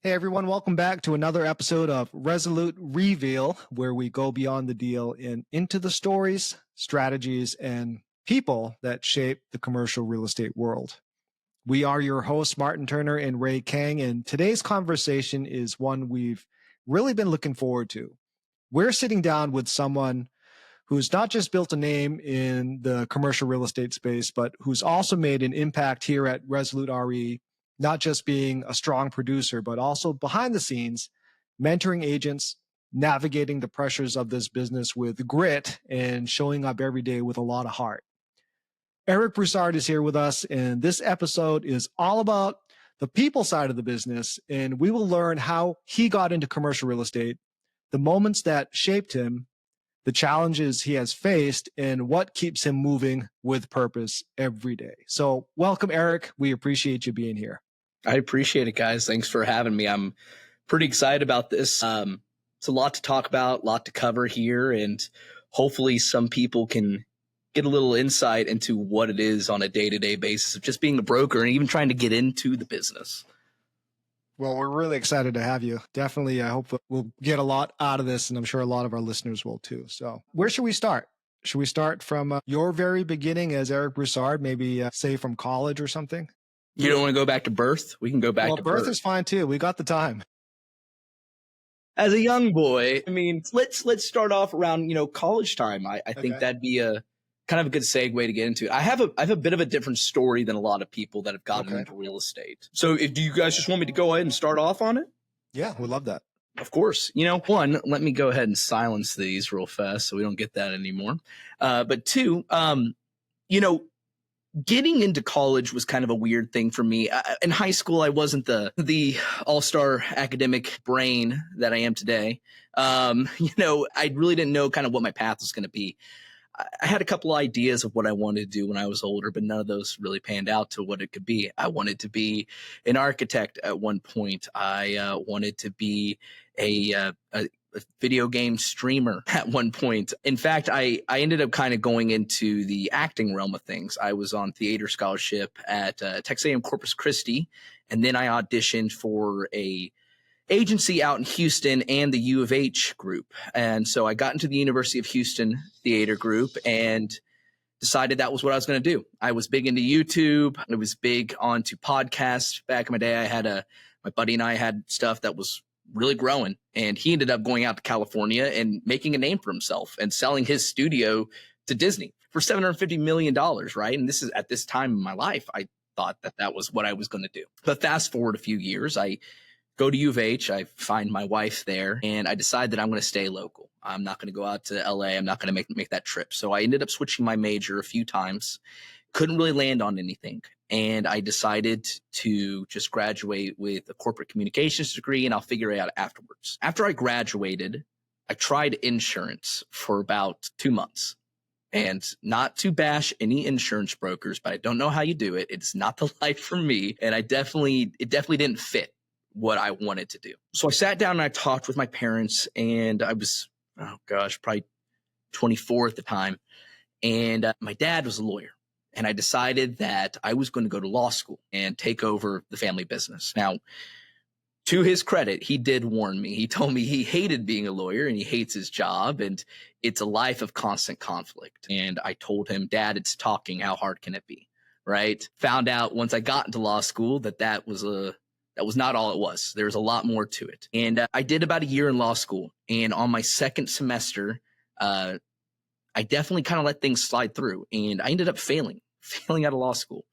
Hey everyone, welcome back to another episode of Resolut REveal, where we go beyond the deal and into the stories, strategies, and people that shape the commercial real estate world. We are your hosts, Martin Turner and Ray Kang, and today's conversation is one we've really been looking forward to. We're sitting down with someone who's not just built a name in the commercial real estate space, but who's also made an impact here at Resolut RE, not just being a strong producer, but also behind the scenes, mentoring agents, navigating the pressures of this business with grit, and showing up every day with a lot of heart. Eric Broussard is here with us, and this episode is all about the people side of the business, and we will learn how he got into commercial real estate, the moments that shaped him, the challenges he has faced, and what keeps him moving with purpose every day. So welcome, Eric. We appreciate you being here. I appreciate it, guys. Thanks for having me. I'm pretty excited about this. It's a lot to talk about, a lot to cover here, and hopefully some people can get a little insight into what it is on a day-to-day basis of just being a broker and even trying to get into the business. Well, we're really excited to have you. Definitely, I hope we'll get a lot out of this, and I'm sure a lot of our listeners will too. So where should we start? Should we start from your very beginning as Eric Broussard, maybe say from college or something? You don't want to go back to birth? We can go back to birth. Birth is fine too. We got the time. As a young boy, I mean, let's start off around, college time. I think that'd be a kind of a good segue to get into. I have a bit of a different story than a lot of people that have gotten into real estate. So do you guys just want me to go ahead and start off on it? Yeah, we'd love that. Of course. One, let me go ahead and silence these real fast so we don't get that anymore. But two, getting into college was kind of a weird thing for me. In high school, I wasn't the all-star academic brain that I am today. I really didn't know kind of what my path was going to be. I had a couple ideas of what I wanted to do when I was older, but none of those really panned out to what it could be. I wanted to be an architect at one point. I wanted to be a video game streamer at one point. In fact, I ended up kind of going into the acting realm of things. I was on theater scholarship at Texas A&M Corpus Christi, and then I auditioned for a agency out in Houston and the U of H group. And so I got into the University of Houston theater group and decided that was what I was going to do. I was big into YouTube. I was big onto podcasts. Back in my day, my buddy and I had stuff that was really growing, and he ended up going out to California and making a name for himself and selling his studio to Disney for $750 million, right? And this is at this time in my life, I thought that was what I was going to do. But fast forward a few years, I go to U of H, I find my wife there, and I decide that I'm going to stay local. I'm not going to go out to LA. I'm not going to make that trip. So I ended up switching my major a few times, couldn't really land on anything. And I decided to just graduate with a corporate communications degree, and I'll figure it out afterwards. After I graduated, I tried insurance for about 2 months. And not to bash any insurance brokers, but I don't know how you do it. It's not the life for me. And it definitely didn't fit what I wanted to do. So I sat down and I talked with my parents, and I was, probably 24 at the time. And my dad was a lawyer. And I decided that I was going to go to law school and take over the family business. Now, to his credit, he did warn me. He told me he hated being a lawyer and he hates his job, and it's a life of constant conflict. And I told him, Dad, it's talking. How hard can it be? Right? Found out once I got into law school that was not all it was. There was a lot more to it. And I did about a year in law school. And on my second semester, I definitely kind of let things slide through. And I ended up failing out of law school.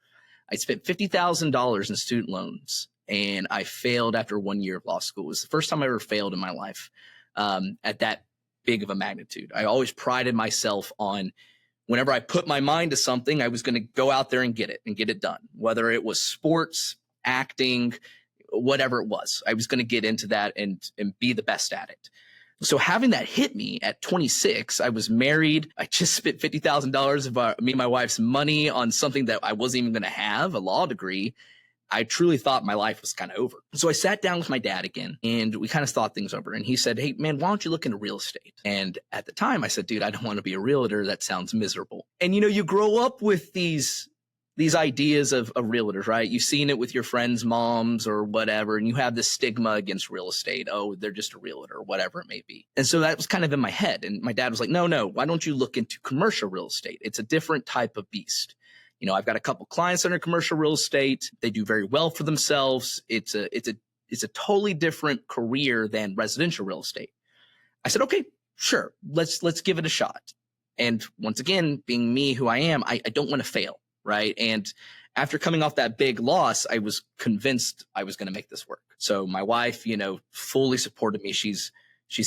I spent $50,000 in student loans, and I failed after 1 year of law school. It was the first time I ever failed in my life at that big of a magnitude. I always prided myself on whenever I put my mind to something, I was going to go out there and get it done. Whether it was sports, acting, whatever it was, I was going to get into that and be the best at it. So having that hit me at 26, I was married. I just spent $50,000 of me and my wife's money on something that I wasn't even going to have, a law degree. I truly thought my life was kind of over. So I sat down with my dad again, and we kind of thought things over. And he said, hey, man, why don't you look into real estate? And at the time I said, dude, I don't want to be a realtor. That sounds miserable. And, you grow up with these these ideas of realtors, right? You've seen it with your friends' moms or whatever, and you have this stigma against real estate. Oh, they're just a realtor, or whatever it may be. And so that was kind of in my head. And my dad was like, no, why don't you look into commercial real estate? It's a different type of beast. I've got a couple clients under commercial real estate. They do very well for themselves. It's a totally different career than residential real estate. I said, okay, sure. Let's give it a shot. And once again, being me, who I am, I don't want to fail. Right. And after coming off that big loss, I was convinced I was going to make this work. So my wife, fully supported me. She's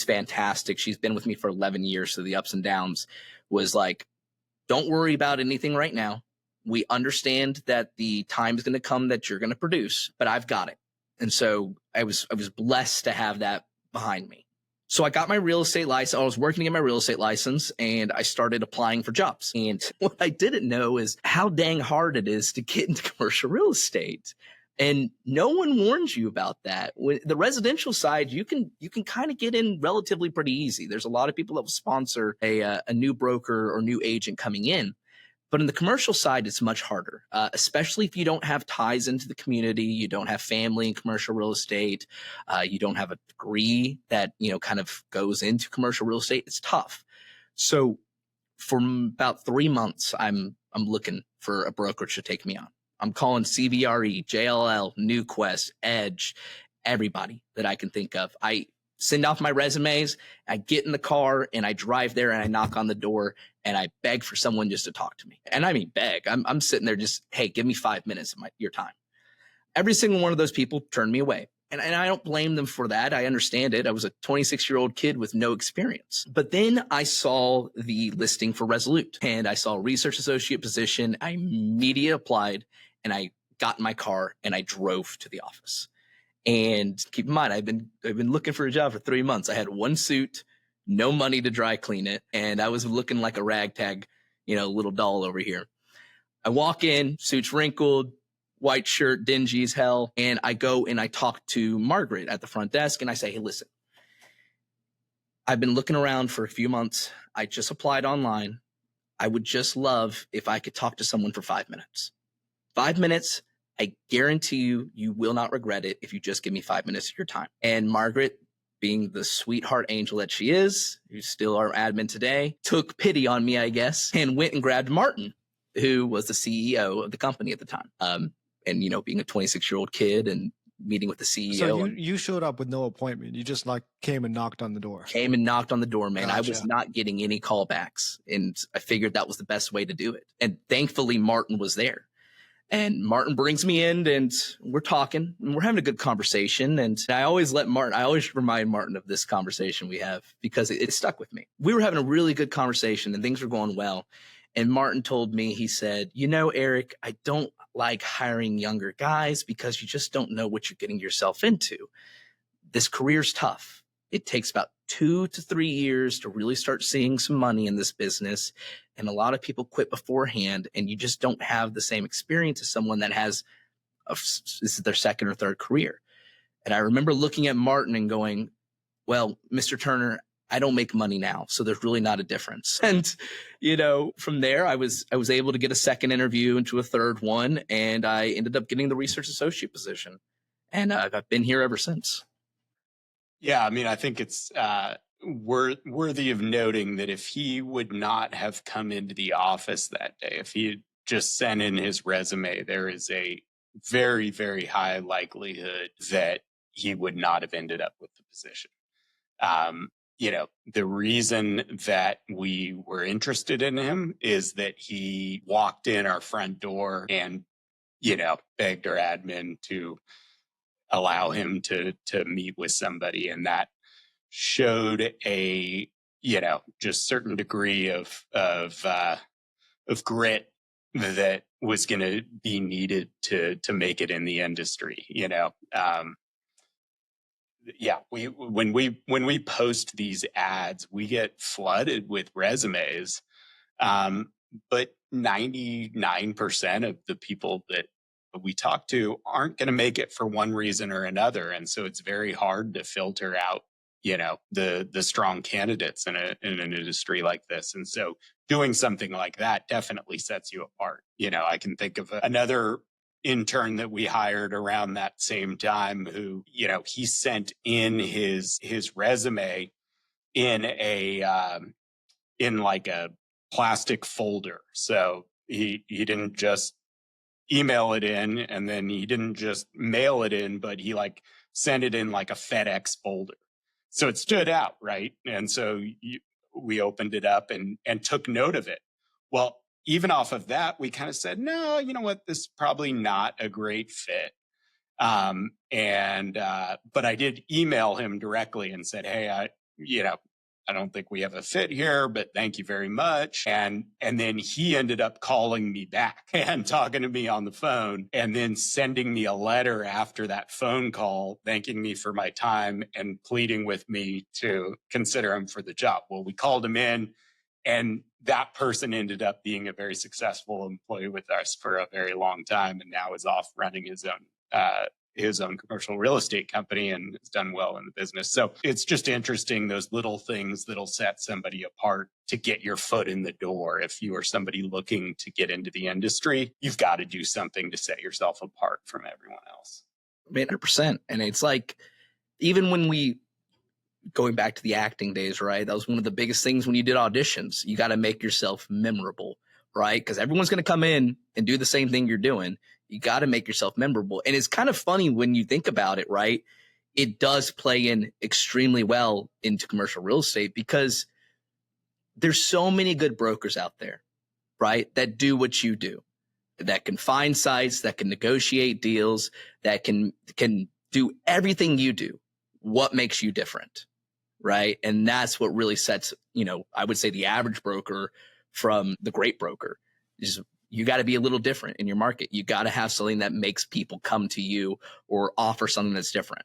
fantastic. She's been with me for 11 years. So the ups and downs was like, don't worry about anything right now. We understand that the time is going to come that you're going to produce, but I've got it. And so I was blessed to have that behind me. So I got my real estate license. I was working to get my real estate license, and I started applying for jobs. And what I didn't know is how dang hard it is to get into commercial real estate. And no one warns you about that. When the residential side, you can kind of get in relatively pretty easy. There's a lot of people that will sponsor a new broker or new agent coming in. But in the commercial side, it's much harder, especially if you don't have ties into the community, you don't have family in commercial real estate, you don't have a degree that, kind of goes into commercial real estate. It's tough. So for about 3 months, I'm looking for a brokerage to take me on. I'm calling CBRE, JLL, NewQuest, Edge, everybody that I can think of. I send off my resumes, I get in the car and I drive there and I knock on the door and I beg for someone just to talk to me. And I mean, beg. I'm sitting there just, hey, give me 5 minutes of your time. Every single one of those people turned me away. And I don't blame them for that. I understand it. I was a 26-year-old kid with no experience. But then I saw the listing for Resolut and I saw a research associate position. I immediately applied and I got in my car and I drove to the office. And keep in mind, I've been looking for a job for 3 months. I had one suit, no money to dry clean it, and I was looking like a ragtag, little doll over here. I walk in, suit's wrinkled, white shirt, dingy as hell, and I go and I talk to Margaret at the front desk, and I say, hey, listen, I've been looking around for a few months. I just applied online. I would just love if I could talk to someone for 5 minutes. 5 minutes. I guarantee you will not regret it if you just give me 5 minutes of your time. And Margaret, being the sweetheart angel that she is, who's still our admin today, took pity on me, I guess, and went and grabbed Martin, who was the CEO of the company at the time. And, being a 26-year-old kid and meeting with the CEO. So you showed up with no appointment. You just came and knocked on the door. Came and knocked on the door, man. Gotcha. I was not getting any callbacks. And I figured that was the best way to do it. And thankfully, Martin was there. And Martin brings me in and we're talking and we're having a good conversation. And I always remind Martin of this conversation we have because it stuck with me. We were having a really good conversation and things were going well. And Martin told me, he said, Eric, I don't like hiring younger guys because you just don't know what you're getting yourself into. This career's tough. It takes about 2 to 3 years to really start seeing some money in this business. And a lot of people quit beforehand and you just don't have the same experience as someone that has this is their second or third career. And I remember looking at Martin and going, well, Mr. Turner, I don't make money now, so there's really not a difference. And, from there, I was able to get a second interview into a third one, and I ended up getting the research associate position. And I've been here ever since. Yeah, I mean, I think it's worthy of noting that if he would not have come into the office that day, if he had just sent in his resume, there is a very, very high likelihood that he would not have ended up with the position. The reason that we were interested in him is that he walked in our front door and, begged our admin to allow him to meet with somebody. And that showed a, just certain degree of grit that was going to be needed to make it in the industry, when we post these ads, we get flooded with resumes. But 99% of the people that we talk to aren't going to make it for one reason or another. And so it's very hard to filter out the strong candidates in an industry like this. And so doing something like that definitely sets you apart. I can think of another intern that we hired around that same time who, he sent in his resume in in like a plastic folder. So he didn't just email it in, and then he didn't just mail it in, but he like sent it in like a FedEx folder. So it stood out, right? And so we opened it up and took note of it. Well, even off of that, we kind of said, no, you know what, this is probably not a great fit. But I did email him directly and said, hey, I don't think we have a fit here, but thank you very much. And then he ended up calling me back and talking to me on the phone, and then sending me a letter after that phone call, thanking me for my time and pleading with me to consider him for the job. Well, we called him in, and that person ended up being a very successful employee with us for a very long time, and now is off running his own commercial real estate company and has done well in the business. So it's just interesting, those little things that'll set somebody apart to get your foot in the door. If you are somebody looking to get into the industry, you've got to do something to set yourself apart from everyone else. 100%. And it's like, even when going back to the acting days, right? That was one of the biggest things when you did auditions. You got to make yourself memorable, right? Because everyone's going to come in and do the same thing you're doing. You got to make yourself memorable. And it's kind of funny when you think about it, right? It does play in extremely well into commercial real estate, because there's so many good brokers out there, right? That do what you do, that can find sites, that can negotiate deals, that can do everything you do. What makes you different, right? And that's what really sets, I would say, the average broker from the great broker. Is you got to be a little different in your market. You got to have something that makes people come to you or offer something that's different.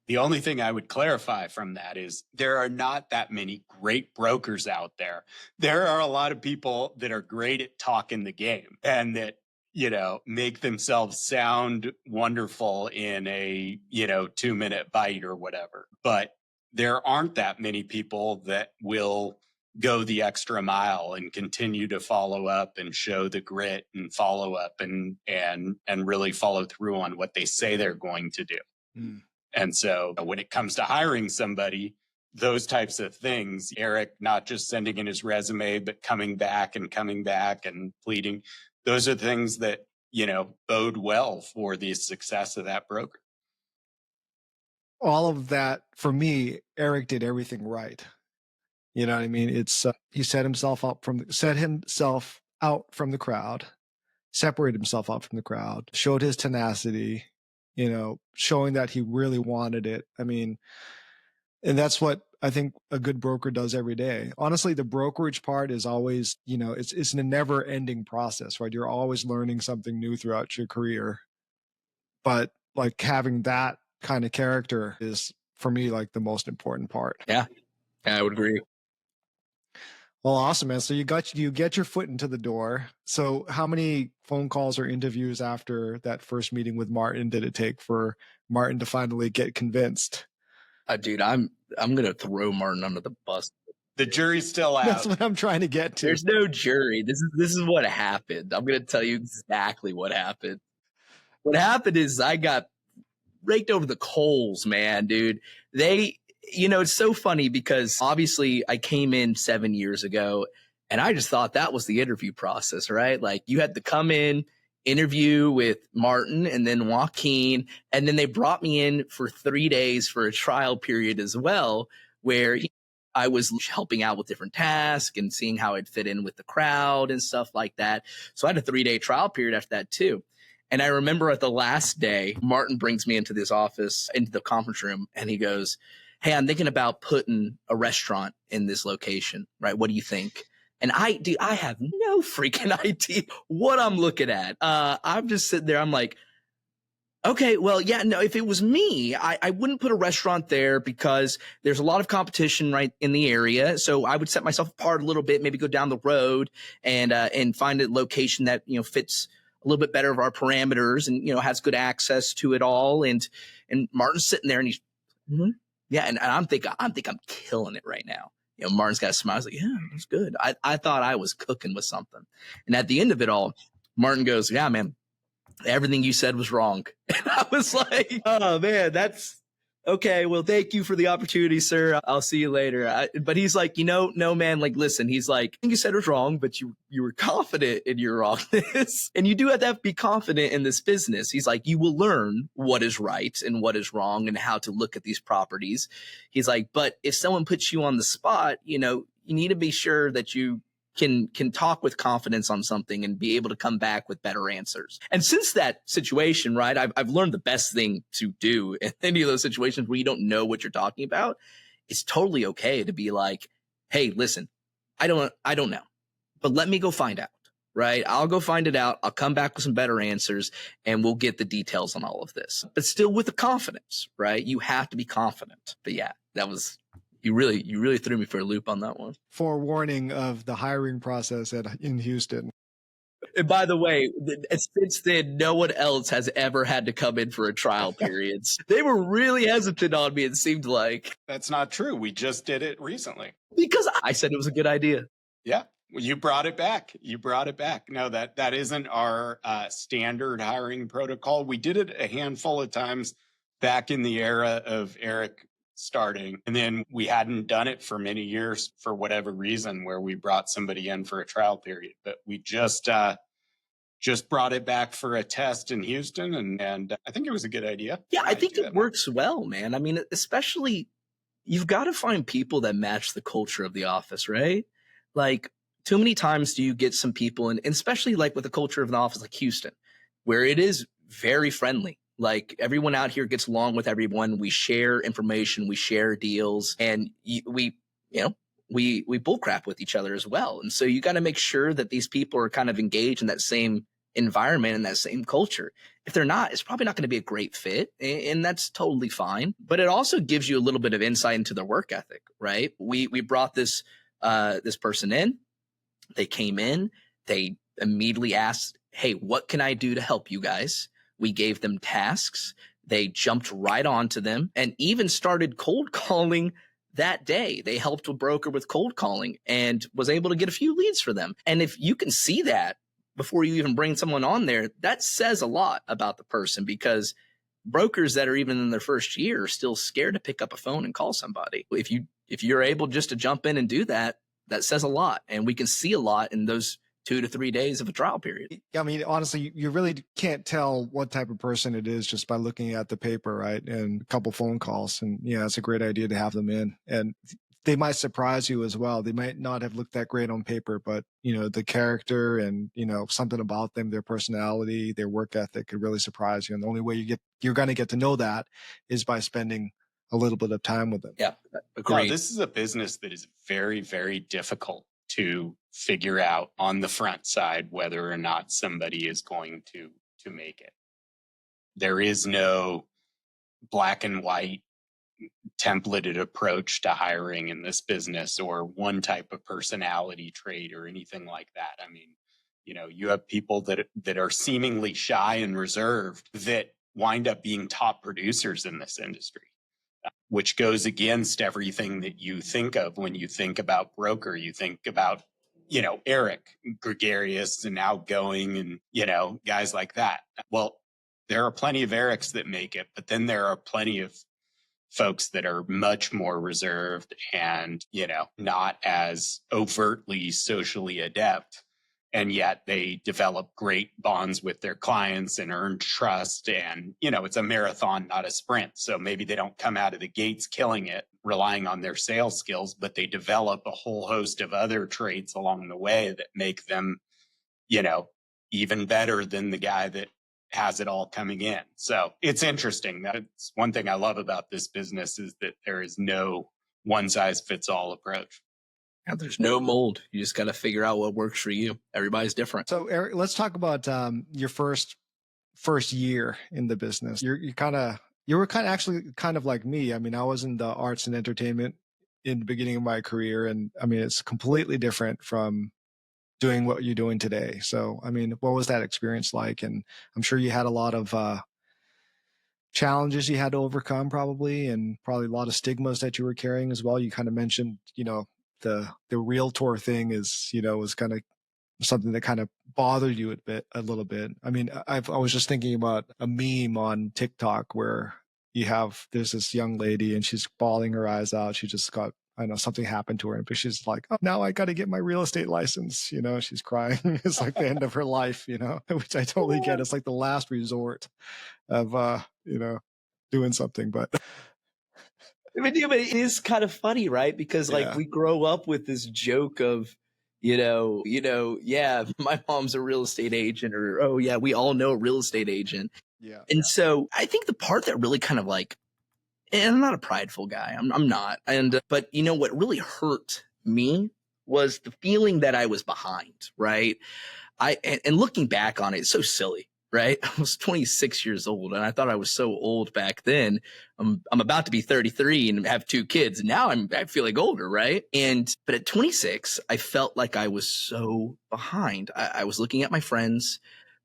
The only thing I would clarify from that is there are not that many great brokers out there. There are a lot of people that are great at talking the game and that, make themselves sound wonderful in a, 2-minute bite or whatever. But there aren't that many people that will go the extra mile and continue to follow up and show the grit and follow up and really follow through on what they say they're going to do. Mm. And so when it comes to hiring somebody, those types of things, Eric not just sending in his resume, but coming back and pleading, those are things that, bode well for the success of that broker. All of that, for me, Eric did everything right. You know what I mean? It's he set himself out from the crowd, separated himself out from the crowd, showed his tenacity, showing that he really wanted it. I mean, and that's what I think a good broker does every day. Honestly, the brokerage part is always, it's a never ending process, right? You're always learning something new throughout your career. But like having that kind of character is, for me, like the most important part. Yeah, I would agree. Well, awesome, man. So you get your foot into the door. So how many phone calls or interviews after that first meeting with Martin did it take for Martin to finally get convinced? Dude, I'm going to throw Martin under the bus. The jury's still out. That's what I'm trying to get to. There's no jury. This is what happened. I'm going to tell you exactly what happened. What happened is I got raked over the coals, man, dude. It's so funny because obviously I came in 7 years ago and I just thought that was the interview process, right? Like you had to come in, interview with Martin and then Joaquin. And then they brought me in for 3 days for a trial period as well, where I was helping out with different tasks and seeing how I'd fit in with the crowd and stuff like that. So I had a 3-day trial period after that too. And I remember at the last day, Martin brings me into this office, into the conference room, and he goes, hey, I'm thinking about putting a restaurant in this location, right? What do you think? And I have no freaking idea what I'm looking at. I'm just sitting there. I'm like, okay, well, yeah, no, if it was me, I wouldn't put a restaurant there because there's a lot of competition right in the area. So I would set myself apart a little bit, maybe go down the road and find a location that, fits a little bit better of our parameters and, has good access to it all. And Martin's sitting there and he's, Yeah. And I'm thinking I'm killing it right now. Martin's got a smile. I was like, yeah, that's good. I thought I was cooking with something. And at the end of it all, Martin goes, yeah, man, everything you said was wrong. And I was like, oh man, that's okay. Well, thank you for the opportunity, sir. I'll see you later. But he's like, no, man, like, listen, he's like, I think you said it was wrong, but you were confident in your wrongness. And you do have to be confident in this business. He's like, you will learn what is right and what is wrong and how to look at these properties. He's like, but if someone puts you on the spot, you need to be sure that you can talk with confidence on something and be able to come back with better answers. And since that situation, right, I've learned the best thing to do in any of those situations where you don't know what you're talking about. It's totally okay to be like, hey, listen, I don't know, but let me go find out, right? I'll go find it out. I'll come back with some better answers and we'll get the details on all of this, but still with the confidence, right? You have to be confident. But yeah, you really threw me for a loop on that one. Forewarning of the hiring process in Houston. And by the way, since then, no one else has ever had to come in for a trial period. They were really hesitant on me, it seemed like. That's not true. We just did it recently. Because I said it was a good idea. Yeah. You brought it back. No, that isn't our standard hiring protocol. We did it a handful of times back in the era of Eric starting. And then we hadn't done it for many years for whatever reason, where we brought somebody in for a trial period. But we just brought it back for a test in Houston. And I think it was a good idea. Yeah, I think it works well, man. I mean, especially you've got to find people that match the culture of the office, right? Like too many times do you get some people, and especially like with the culture of an office like Houston, where it is very friendly. Like everyone out here gets along with everyone. We share information, we share deals, and we bullcrap with each other as well. And so you got to make sure that these people are kind of engaged in that same environment and that same culture. If they're not, it's probably not going to be a great fit, and that's totally fine. But it also gives you a little bit of insight into their work ethic, right? We brought this person in. They came in. They immediately asked, "Hey, what can I do to help you guys?" We gave them tasks. They jumped right onto them and even started cold calling that day. They helped a broker with cold calling and was able to get a few leads for them. And if you can see that before you even bring someone on there, that says a lot about the person, because brokers that are even in their first year are still scared to pick up a phone and call somebody. If you're able just to jump in and do that, that says a lot. And we can see a lot in those 2 to 3 days of a trial period. I mean, honestly, you really can't tell what type of person it is just by looking at the paper, right? And a couple phone calls. And yeah, it's a great idea to have them in. And they might surprise you as well. They might not have looked that great on paper, but the character and, something about them, their personality, their work ethic could really surprise you. And the only way you're going to get to know that is by spending a little bit of time with them. Yeah, agreed. No, this is a business that is very, very difficult to figure out on the front side whether or not somebody is going to make it. There is no black and white templated approach to hiring in this business, or one type of personality trait or anything like that. I mean, you have people that are seemingly shy and reserved that wind up being top producers in this industry, which goes against everything that you think of when you think about broker. You think about, Eric, gregarious and outgoing and, guys like that. Well, there are plenty of Erics that make it, but then there are plenty of folks that are much more reserved and, not as overtly socially adept. And yet they develop great bonds with their clients and earn trust. And, it's a marathon, not a sprint. So maybe they don't come out of the gates killing it, relying on their sales skills, but they develop a whole host of other traits along the way that make them, even better than the guy that has it all coming in. So it's interesting. That's one thing I love about this business, is that there is no one size fits all approach. Yeah, there's no mold. You just got to figure out what works for you. Everybody's different. So Eric, let's talk about your first year in the business. You were kind of like me. I mean, I was in the arts and entertainment in the beginning of my career. And I mean, it's completely different from doing what you're doing today. So, I mean, what was that experience like? And I'm sure you had a lot of challenges you had to overcome probably, and probably a lot of stigmas that you were carrying as well. You kind of mentioned, the realtor thing is, was kind of something that kind of bothered you a little bit. I mean, I was just thinking about a meme on TikTok where there's this young lady and she's bawling her eyes out. She just got, I know something happened to her, but she's like, oh, now I got to get my real estate license. She's crying. It's like the end of her life, which I totally get. It's like the last resort of, doing something, but But it is kind of funny, right? Because like yeah. we grow up with this joke of, yeah, my mom's a real estate agent, or, oh yeah, we all know a real estate agent. Yeah. And so I think the part that really kind of like, and I'm not a prideful guy. I'm not. But what really hurt me was the feeling that I was behind, right? And looking back on it, it's so silly, right? I was 26 years old and I thought I was so old back then. I'm about to be 33 and have 2 kids. Now I feel like older, right? But at 26, I felt like I was so behind. I was looking at my friends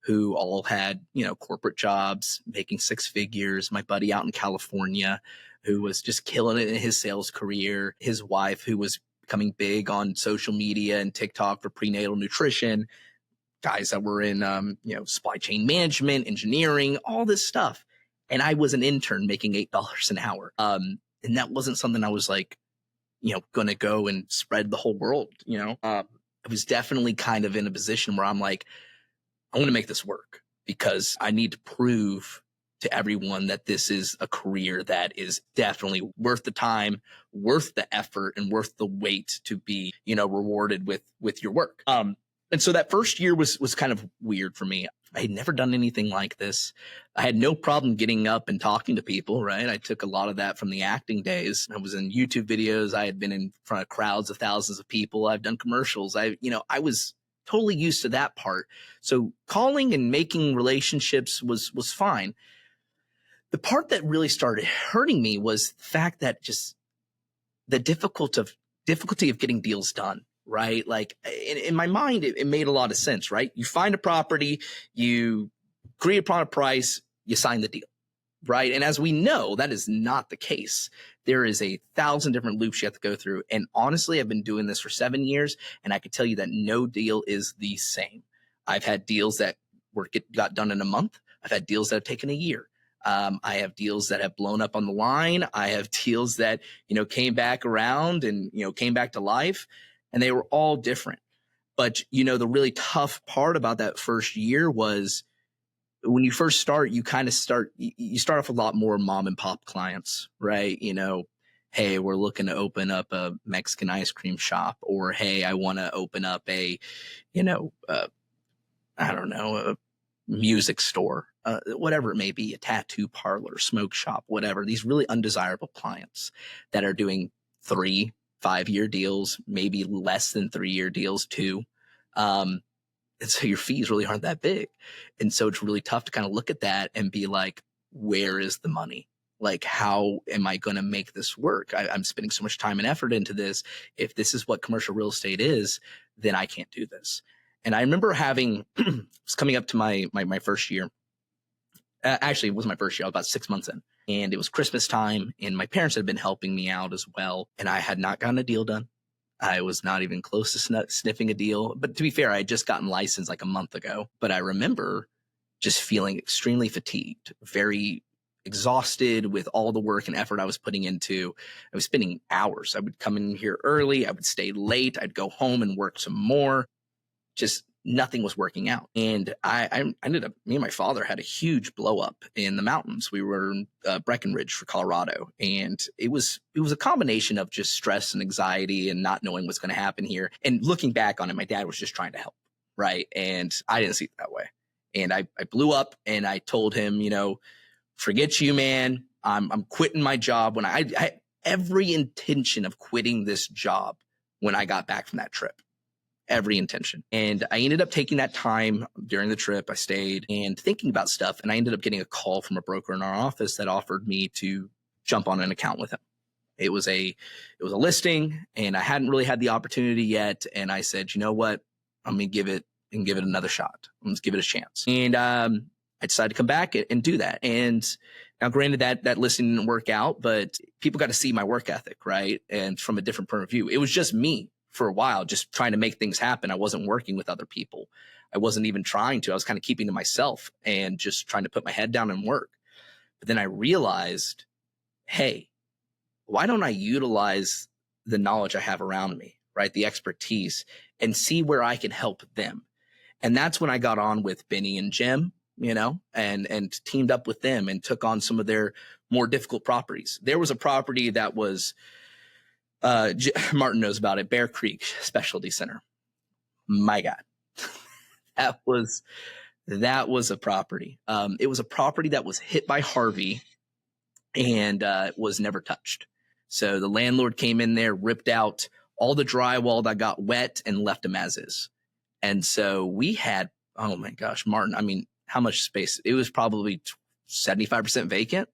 who all had, corporate jobs, making 6 figures. My buddy out in California who was just killing it in his sales career. His wife who was becoming big on social media and TikTok for prenatal nutrition. Guys that were in, supply chain management, engineering, all this stuff. And I was an intern making $8 an hour. And that wasn't something I was like, going to go and spread the whole world. I was definitely kind of in a position where I'm like, I want to make this work because I need to prove to everyone that this is a career that is definitely worth the time, worth the effort, and worth the wait to be, rewarded with your work. And so that first year was kind of weird for me. I had never done anything like this. I had no problem getting up and talking to people, right? I took a lot of that from the acting days. I was in YouTube videos. I had been in front of crowds of thousands of people. I've done commercials. I was totally used to that part. So calling and making relationships was fine. The part that really started hurting me was the fact that just the difficulty of getting deals done. Right? Like in my mind, it made a lot of sense, right? You find a property, you agree upon a price, you sign the deal, right? And as we know, that is not the case. There is 1,000 different loops you have to go through. And honestly, I've been doing this for 7 years, and I can tell you that no deal is the same. I've had deals that got done in a month. I've had deals that have taken a year. I have deals that have blown up on the line. I have deals that, came back around and, came back to life. And they were all different. But, the really tough part about that first year was when you first start, you start off with a lot more mom and pop clients, right? Hey, we're looking to open up a Mexican ice cream shop, or, hey, I want to open up a music store, whatever it may be, a tattoo parlor, smoke shop, whatever. These really undesirable clients that are doing 3-5-year deals, maybe less than 3-year deals too. And so your fees really aren't that big. And so it's really tough to kind of look at that and be like, where is the money? Like, how am I going to make this work? I'm spending so much time and effort into this. If this is what commercial real estate is, then I can't do this. And I remember was coming up to my first year. Actually, it wasn't my first year. I was about 6 months in. And it was Christmas time, and my parents had been helping me out as well. And I had not gotten a deal done. I was not even close to sniffing a deal. But to be fair, I had just gotten licensed like a month ago. But I remember just feeling extremely fatigued, very exhausted with all the work and effort I was putting into. I was spending hours. I would come in here early. I would stay late. I'd go home and work some more. Just nothing was working out. And I ended up, me and my father had a huge blow up in the mountains. We were in Breckenridge for Colorado. And it was a combination of just stress and anxiety and not knowing what's going to happen here. And looking back on it, my dad was just trying to help. Right. And I didn't see it that way. And I blew up and I told him, forget you, man. I'm quitting my job. When I had every intention of quitting this job when I got back from that trip. Every intention. And I ended up taking that time during the trip. I stayed and thinking about stuff. And I ended up getting a call from a broker in our office that offered me to jump on an account with him. It was a listing and I hadn't really had the opportunity yet. And I said, you know what? I'm going to give it another shot. I'm going to give it a chance. And I decided to come back and do that. And Now, granted, that listing didn't work out, but people got to see my work ethic, right? And from a different point of view, it was just me for a while, just trying to make things happen. I wasn't working with other people. I wasn't even trying to. I was kind of keeping to myself and just trying to put my head down and work. But then I realized, hey, why don't I utilize the knowledge I have around me, right? The expertise, and see where I can help them. And that's when I got on with Benny and Jim, and teamed up with them and took on some of their more difficult properties. There was a property that was, Martin knows about it, Bear Creek Specialty Center. My God, that was a property. It was a property that was hit by Harvey and was never touched. So the landlord came in there, ripped out all the drywall that got wet and left them as is. And so we had, oh my gosh, Martin, I mean, how much space? It was probably 75% vacant,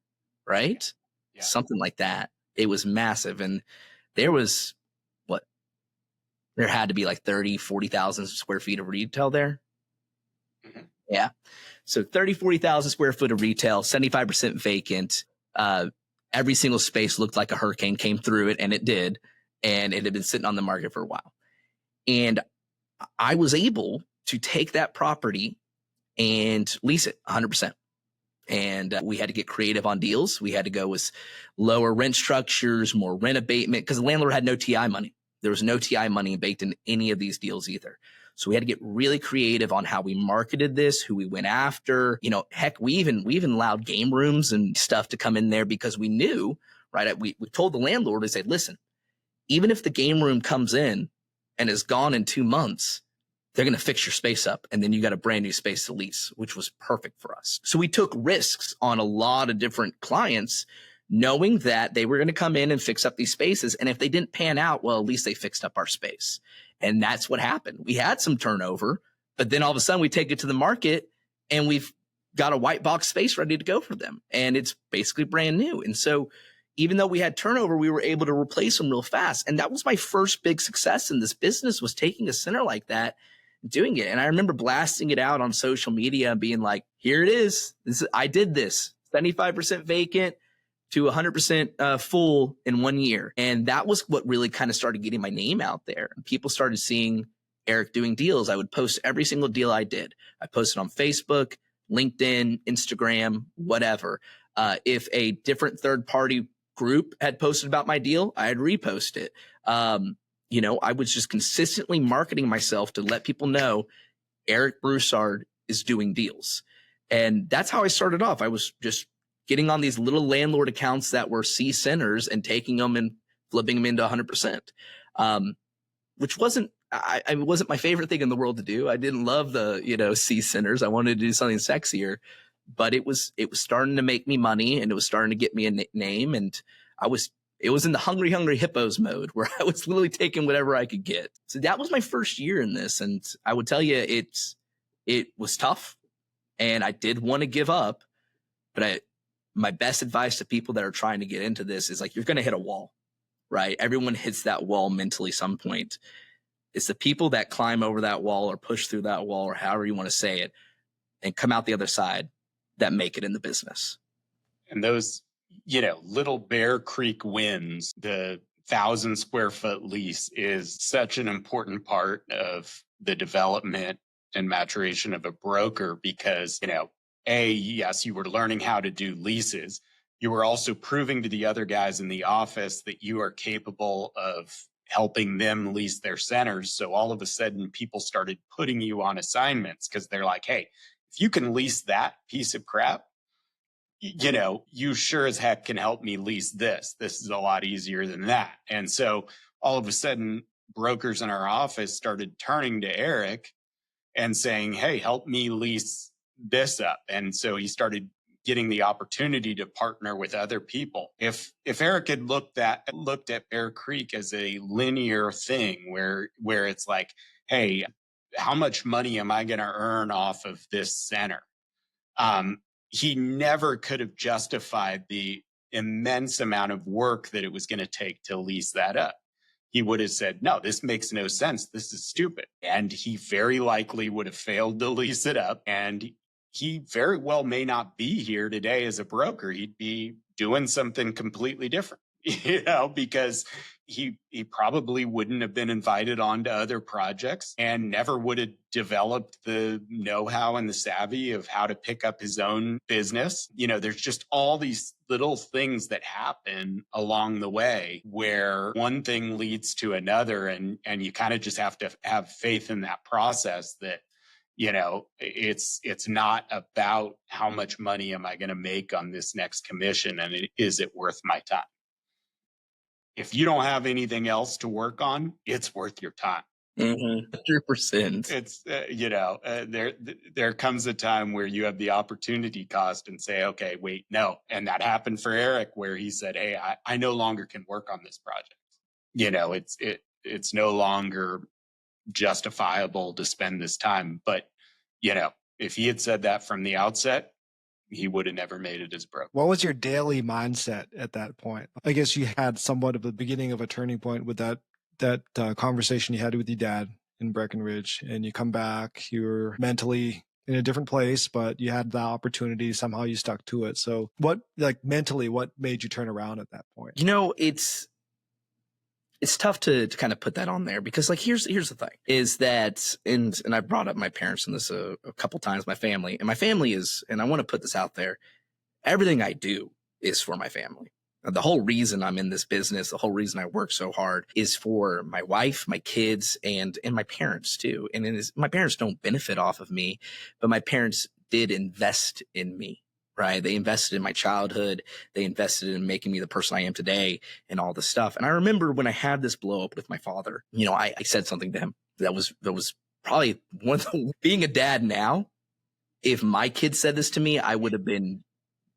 right? Yeah. Something like that. It was massive. And there was there had to be like 30, 40,000 square feet of retail there. Mm-hmm. Yeah. So 30, 40,000 square foot of retail, 75% vacant. Every single space looked like a hurricane came through it, and it did. And it had been sitting on the market for a while. And I was able to take that property and lease it 100%. And we had to get creative on deals. We had to go with lower rent structures, more rent abatement, because the landlord had no TI money. There was no TI money baked in any of these deals either. So we had to get really creative on how we marketed this, who we went after. Heck, we even allowed game rooms and stuff to come in there because we knew, right? We told the landlord, we said, listen, even if the game room comes in and is gone in 2 months, they're going to fix your space up. And then you got a brand new space to lease, which was perfect for us. So we took risks on a lot of different clients, knowing that they were going to come in and fix up these spaces. And if they didn't pan out, well, at least they fixed up our space. And that's what happened. We had some turnover, but then all of a sudden we take it to the market and we've got a white box space ready to go for them. And it's basically brand new. And so even though we had turnover, we were able to replace them real fast. And that was my first big success in this business, was taking a center like that, doing it. And I remember blasting it out on social media and being like, here it is. I did this 75% vacant to 100% full in 1 year. And that was what really kind of started getting my name out there. People started seeing Eric doing deals. I would post every single deal I did. I posted on Facebook, LinkedIn, Instagram, whatever. If a different third-party group had posted about my deal, I'd repost it. I was just consistently marketing myself to let people know Eric Broussard is doing deals. And that's how I started off. I was just getting on these little landlord accounts that were C centers and taking them and flipping them into 100%, which wasn't my favorite thing in the world to do. I didn't love the, C centers. I wanted to do something sexier, but it was starting to make me money, and it was starting to get me a name. And it was in the hungry hippos mode, where I was literally taking whatever I could get. So that was my first year in this. And I would tell you, it was tough, and I did want to give up, but my best advice to people that are trying to get into this is, like, you're going to hit a wall, right? Everyone hits that wall mentally some point. It's the people that climb over that wall or push through that wall, or however you want to say it, and come out the other side, that make it in the business. And those, little Bear Creek wins, the 1,000 square foot lease, is such an important part of the development and maturation of a broker, because, yes, you were learning how to do leases. You were also proving to the other guys in the office that you are capable of helping them lease their centers. So all of a sudden, people started putting you on assignments because they're like, hey, if you can lease that piece of crap, you sure as heck can help me lease this. This is a lot easier than that. And so all of a sudden, brokers in our office started turning to Eric and saying, hey, help me lease this up. And so he started getting the opportunity to partner with other people. If Eric had looked at Bear Creek as a linear thing where it's like, hey, how much money am I going to earn off of this center? He never could have justified the immense amount of work that it was going to take to lease that up. He would have said, no, this makes no sense. This is stupid. And he very likely would have failed to lease it up. And he very well may not be here today as a broker. He'd be doing something completely different, because he probably wouldn't have been invited onto other projects and never would have developed the know-how and the savvy of how to pick up his own business. There's just all these little things that happen along the way where one thing leads to another, and you kind of just have to have faith in that process that it's not about how much money am I going to make on this next commission, and is it worth my time? If you don't have anything else to work on, it's worth your time. 100%. It's there comes a time where you have the opportunity cost and say, okay, wait, no. And that happened for Eric, where he said, hey, I no longer can work on this project. It's no longer justifiable to spend this time. But if he had said that from the outset, he would have never made it as broker. What was your daily mindset at that point? I guess you had somewhat of the beginning of a turning point with that conversation you had with your dad in Breckenridge, and you come back, you're mentally in a different place, but you had the opportunity, somehow you stuck to it. So mentally, what made you turn around at that point? It's tough to kind of put that on there, because here's the thing is that, and I brought up my parents in this a couple times, my family is, and I want to put this out there, everything I do is for my family. The whole reason I'm in this business, the whole reason I work so hard is for my wife, my kids, and my parents too. And my parents don't benefit off of me, but my parents did invest in me. Right. They invested in my childhood. They invested in making me the person I am today and all this stuff. And I remember when I had this blow up with my father, I said something to him that was probably one of the, being a dad now, if my kid said this to me, I would have been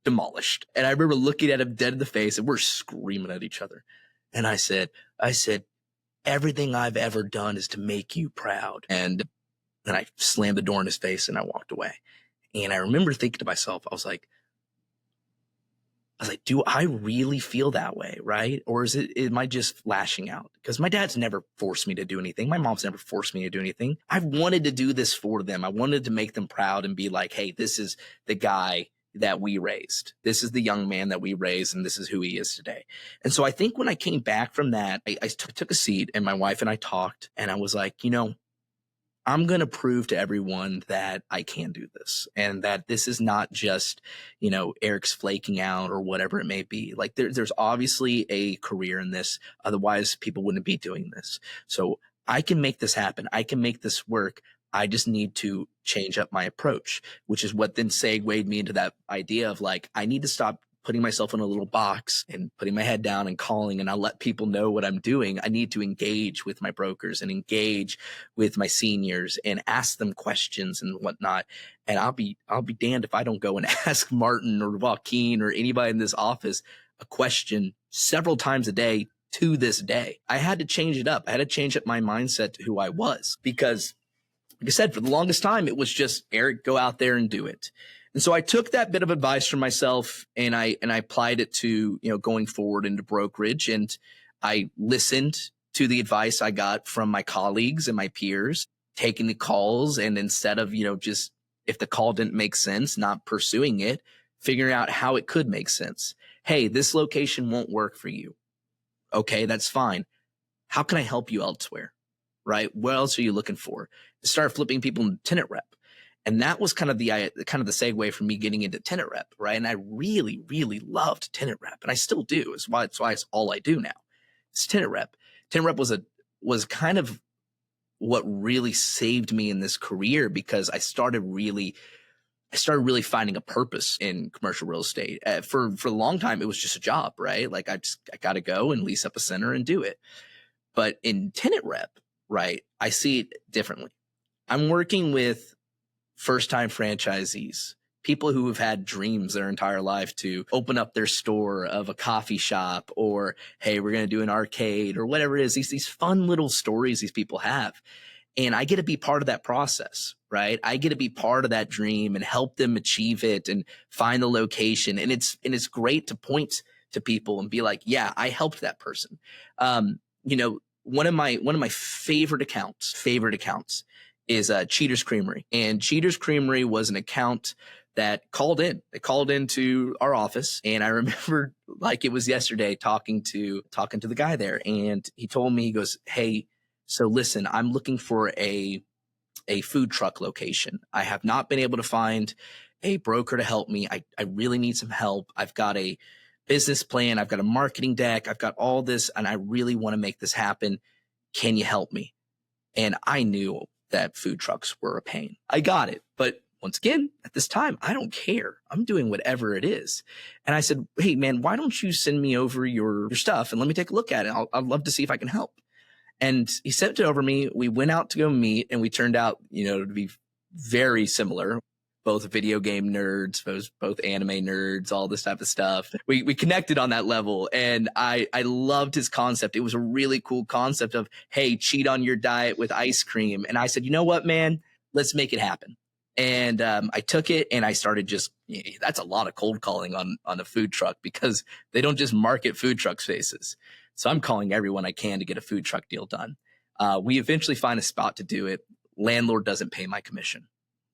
demolished. And I remember looking at him dead in the face, and we're screaming at each other. And I said, everything I've ever done is to make you proud. And then I slammed the door in his face and I walked away. And I remember thinking to myself, I was like, do I really feel that way? Right. Or am I just lashing out? Because my dad's never forced me to do anything. My mom's never forced me to do anything. I've wanted to do this for them. I wanted to make them proud and be like, hey, this is the guy that we raised. This is the young man that we raised, and this is who he is today. And so I think when I came back from that, I took a seat, and my wife and I talked, and I was like, I'm going to prove to everyone that I can do this, and that this is not just, Eric's flaking out or whatever it may be. There's obviously a career in this. Otherwise, people wouldn't be doing this. So I can make this happen. I can make this work. I just need to change up my approach, which is what then segued me into that idea of I need to stop putting myself in a little box and putting my head down and calling, and I'll let people know what I'm doing. I need to engage with my brokers and engage with my seniors and ask them questions and whatnot. And I'll be damned if I don't go and ask Martin or Joaquin or anybody in this office a question several times a day to this day. I had to change it up. I had to change up my mindset to who I was, because like I said, for the longest time, it was just, Eric, go out there and do it. And so I took that bit of advice from myself and I applied it to, going forward into brokerage. And I listened to the advice I got from my colleagues and my peers, taking the calls. And instead of, just if the call didn't make sense, not pursuing it, figuring out how it could make sense. Hey, this location won't work for you. Okay, that's fine. How can I help you elsewhere? Right? What else are you looking for? Start flipping people into tenant rep. And that was kind of the segue for me getting into tenant rep, right? And I really, really loved tenant rep, and I still do. It's why it's all I do now. It's tenant rep. Tenant rep was kind of what really saved me in this career, because I started really finding a purpose in commercial real estate. For a long time, it was just a job, right? I got to go and lease up a center and do it. But in tenant rep, right, I see it differently. I'm working with first-time franchisees, people who have had dreams their entire life to open up their store of a coffee shop, or, hey, we're going to do an arcade, or whatever it is, these fun little stories these people have. And I get to be part of that process, right? I get to be part of that dream and help them achieve it and find the location. And it's great to point to people and be like, yeah, I helped that person. One of my favorite accounts is Cheater's Creamery. And Cheater's Creamery was an account that called in. They called into our office. And I remember like it was yesterday talking to the guy there. And he told me, he goes, hey, so listen, I'm looking for a food truck location. I have not been able to find a broker to help me. I really need some help. I've got a business plan. I've got a marketing deck. I've got all this, and I really want to make this happen. Can you help me? And I knew that food trucks were a pain. I got it. But once again, at this time, I don't care. I'm doing whatever it is. And I said, hey, man, why don't you send me over your stuff and let me take a look at it? I'd love to see if I can help. And he sent it over me. We went out to go meet, and we turned out, to be very similar. Both video game nerds, both anime nerds, all this type of stuff. We connected on that level, and I loved his concept. It was a really cool concept of, hey, cheat on your diet with ice cream. And I said, you know what, man, let's make it happen. And I took it, and I started that's a lot of cold calling on a food truck, because they don't just market food truck spaces. So I'm calling everyone I can to get a food truck deal done. We eventually find a spot to do it. Landlord doesn't pay my commission.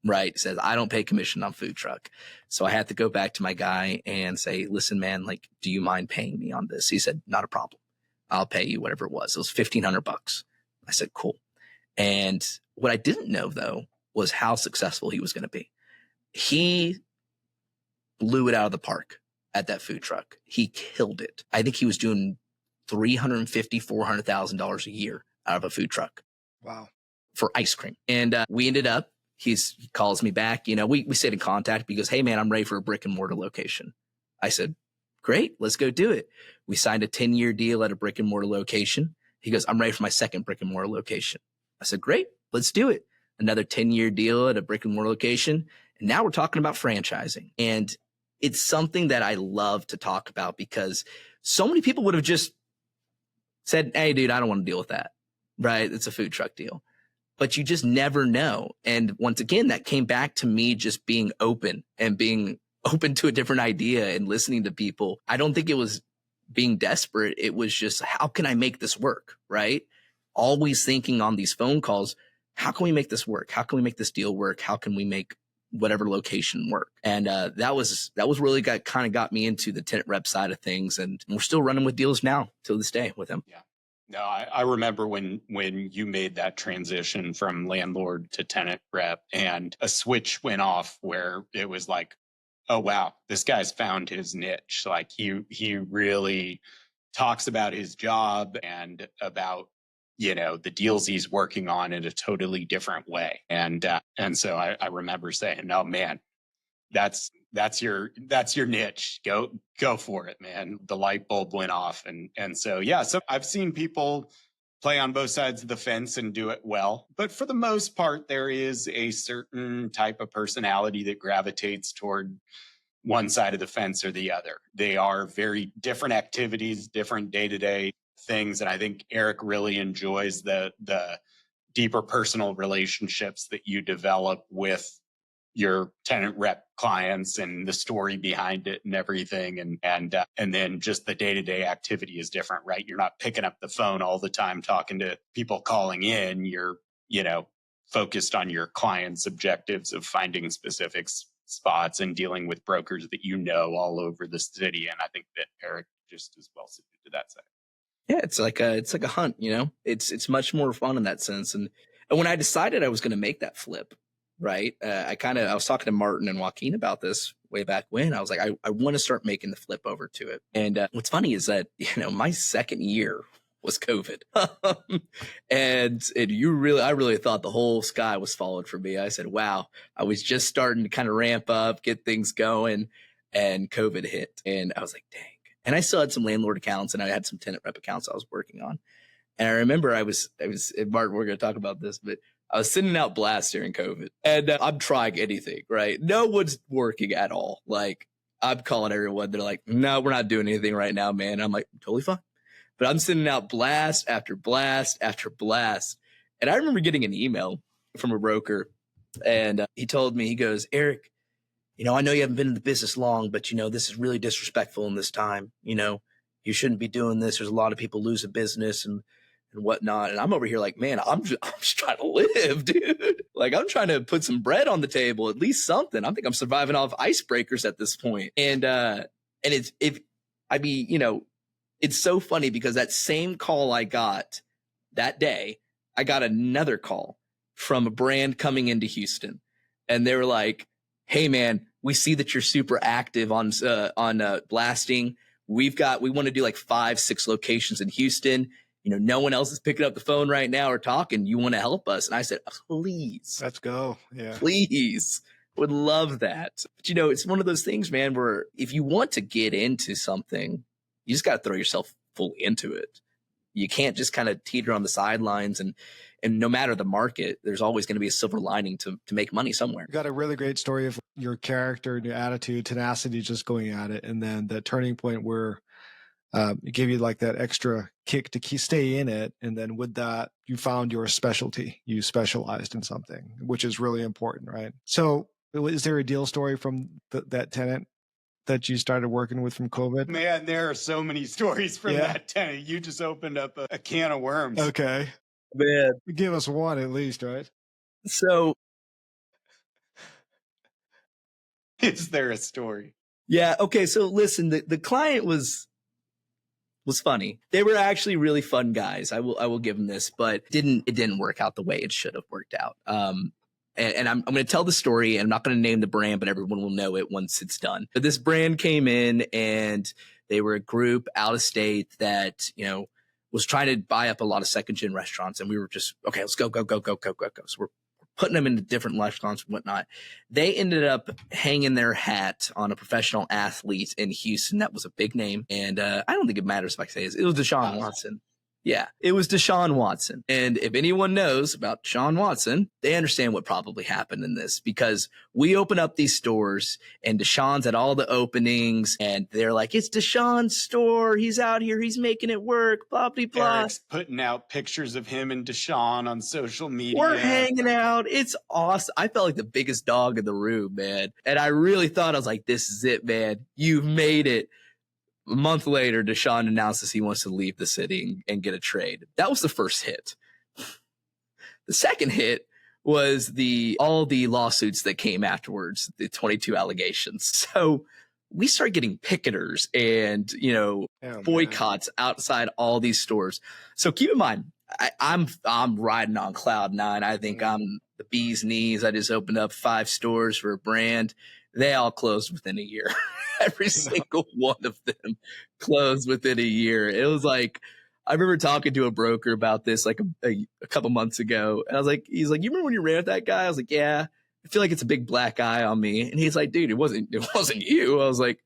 Right. Says, I don't pay commission on food truck. So I had to go back to my guy and say, listen, man, like, do you mind paying me on this? He said, not a problem. I'll pay you whatever it was. It was $1,500. I said, cool. And what I didn't know, though, was how successful he was going to be. He blew it out of the park at that food truck. He killed it. I think he was doing $350,000, $400,000 a year out of a food truck. Wow. For ice cream. And we ended up, he calls me back. We stayed in contact because, hey, man, I'm ready for a brick and mortar location. I said, great, let's go do it. We signed a 10-year deal at a brick and mortar location. He goes, I'm ready for my second brick and mortar location. I said, great, let's do it. Another 10-year deal at a brick and mortar location. And now we're talking about franchising. And it's something that I love to talk about, because so many people would have just said, hey, dude, I don't want to deal with that. Right? It's a food truck deal. But you just never know. And once again, that came back to me just being open and being open to a different idea and listening to people. I don't think it was being desperate. It was just, how can I make this work? Right? Always thinking on these phone calls, how can we make this work? How can we make this deal work? How can we make whatever location work? And that was really got me into the tenant rep side of things. And we're still running with deals now till this day with him. Yeah. No, I remember when you made that transition from landlord to tenant rep, and a switch went off where it was like, oh, wow, this guy's found his niche. Like he really talks about his job and about, the deals he's working on in a totally different way. And so I remember saying, no, man, that's your niche. Go for it, man. The light bulb went off. And so, yeah, so I've seen people play on both sides of the fence and do it well. But for the most part, there is a certain type of personality that gravitates toward one side of the fence or the other. They are very different activities, different day-to-day things. And I think Eric really enjoys the deeper personal relationships that you develop with your tenant rep clients and the story behind it and everything. And then just the day-to-day activity is different, right? You're not picking up the phone all the time talking to people calling in. You're, focused on your clients' objectives of finding specific spots and dealing with brokers that all over the city. And I think that Eric just is well suited to that side. Yeah, it's like a hunt, It's much more fun in that sense. And when I decided I was going to make that flip, right? I was talking to Martin and Joaquin about this way back when. I was like, I want to start making the flip over to it. And what's funny is that, my second year was COVID. and I really thought the whole sky was falling for me. I said, wow, I was just starting to kind of ramp up, get things going, and COVID hit. And I was like, dang. And I still had some landlord accounts, and I had some tenant rep accounts I was working on. And I remember I was Martin, we're going to talk about this, but I was sending out blasts during COVID, and I'm trying anything, right? No one's working at all. Like, I'm calling everyone. They're like, no, we're not doing anything right now, man. And I'm like, totally fine. But I'm sending out blast after blast after blast. And I remember getting an email from a broker, and he told me, he goes, Eric, I know you haven't been in the business long, but, this is really disrespectful in this time. You shouldn't be doing this. There's a lot of people losing business, and and whatnot. And I'm over here like, man, I'm just trying to live, dude. Like, I'm trying to put some bread on the table, at least something. I think I'm surviving off icebreakers at this point. And it's, it's so funny because that same call I got that day, I got another call from a brand coming into Houston, and they were like, hey man, we see that you're super active on blasting. We want to do like 5-6 locations in Houston. No one else is picking up the phone right now or talking. You want to help us? And I said, please. Let's go. Yeah. Please. Would love that. But it's one of those things, man, where if you want to get into something, you just got to throw yourself fully into it. You can't just kind of teeter on the sidelines, and no matter the market, there's always going to be a silver lining to make money somewhere. You got a really great story of your character and your attitude, tenacity, just going at it. And then the turning point where it gave you like that extra kick to stay in it. And then with that, you found your specialty. You specialized in something, which is really important, right? So is there a deal story from that tenant that you started working with from COVID? Man, there are so many stories from that tenant. You just opened up a can of worms. Okay. Man. Give us one at least, right? So is there a story? Yeah. Okay. So listen, the client was funny. They were actually really fun guys. I will give them this, but it didn't work out the way it should have worked out. And I'm going to tell the story, and I'm not going to name the brand, but everyone will know it once it's done. But this brand came in, and they were a group out of state that, was trying to buy up a lot of second-gen restaurants. And we were just, okay, let's go. So we're putting them into different restaurants and whatnot. They ended up hanging their hat on a professional athlete in Houston that was a big name. And I don't think it matters if I say it was Deshaun Watson. Yeah, it was Deshaun Watson. And if anyone knows about Deshaun Watson, they understand what probably happened in this, because we open up these stores and Deshaun's at all the openings and they're like, it's Deshaun's store. He's out here. He's making it work. Blah, blah, blah. Eric's putting out pictures of him and Deshaun on social media. We're hanging out. It's awesome. I felt like the biggest dog in the room, man. And I really thought, I was like, this is it, man. You've made it. A month later, Deshaun announces he wants to leave the city and get a trade. That was the first hit. The second hit was all the lawsuits that came afterwards, the 22 allegations. So we started getting picketers and, boycotts outside all these stores. So keep in mind, I'm riding on cloud nine. I think I'm the bee's knees. I just opened up 5 stores for a brand. They all closed within a year. Every single one of them closed within a year. It was like, I remember talking to a broker about this like a couple months ago. And I was like, he's like, you remember when you ran with that guy? I was like, yeah, I feel like it's a big black eye on me. And he's like, dude, it wasn't you. I was like,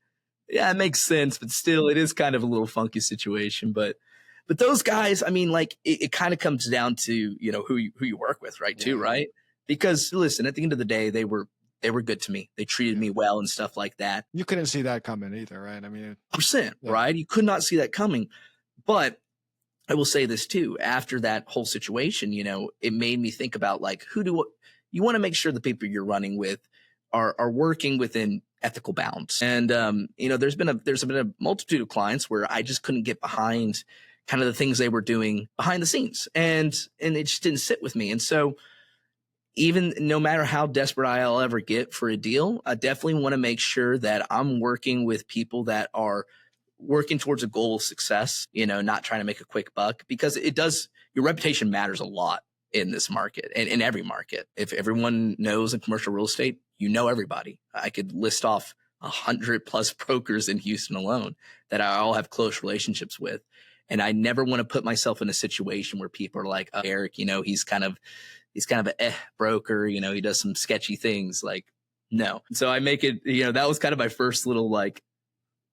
yeah, it makes sense, but still it is kind of a little funky situation. But those guys, I mean, like it kind of comes down to, who you work with, right? Yeah. Too, right? Because listen, at the end of the day, they were good to me. They treated me well and stuff like that. You couldn't see that coming either, right? I mean, percent, right? You could not see that coming. But I will say this too, after that whole situation, it made me think about like, you want to make sure the people you're running with are working within ethical bounds. And, there's been a multitude of clients where I just couldn't get behind kind of the things they were doing behind the scenes. And it just didn't sit with me. And so, even no matter how desperate I'll ever get for a deal, I definitely want to make sure that I'm working with people that are working towards a goal of success, not trying to make a quick buck, because your reputation matters a lot in this market and in every market. If everyone knows in commercial real estate, everybody. I could list off 100+ brokers in Houston alone that I all have close relationships with. And I never want to put myself in a situation where people are like, oh, Eric, he's kind of a broker, he does some sketchy things. Like, no. So I make it, that was kind of my first little like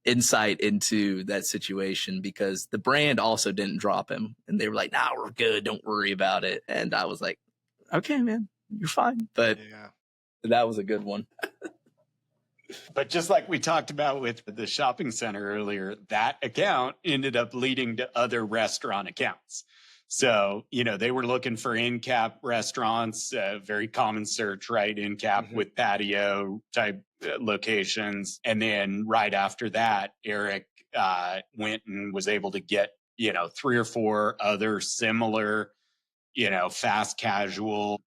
insight into that situation, because the brand also didn't drop him. And they were like, nah, we're good. Don't worry about it. And I was like, okay, man, you're fine. But that was a good one. But just like we talked about with the shopping center earlier, that account ended up leading to other restaurant accounts. So, they were looking for in-cap restaurants, very common search, right? In-cap with patio type locations. And then right after that, Eric went and was able to get, three or four other similar, fast casual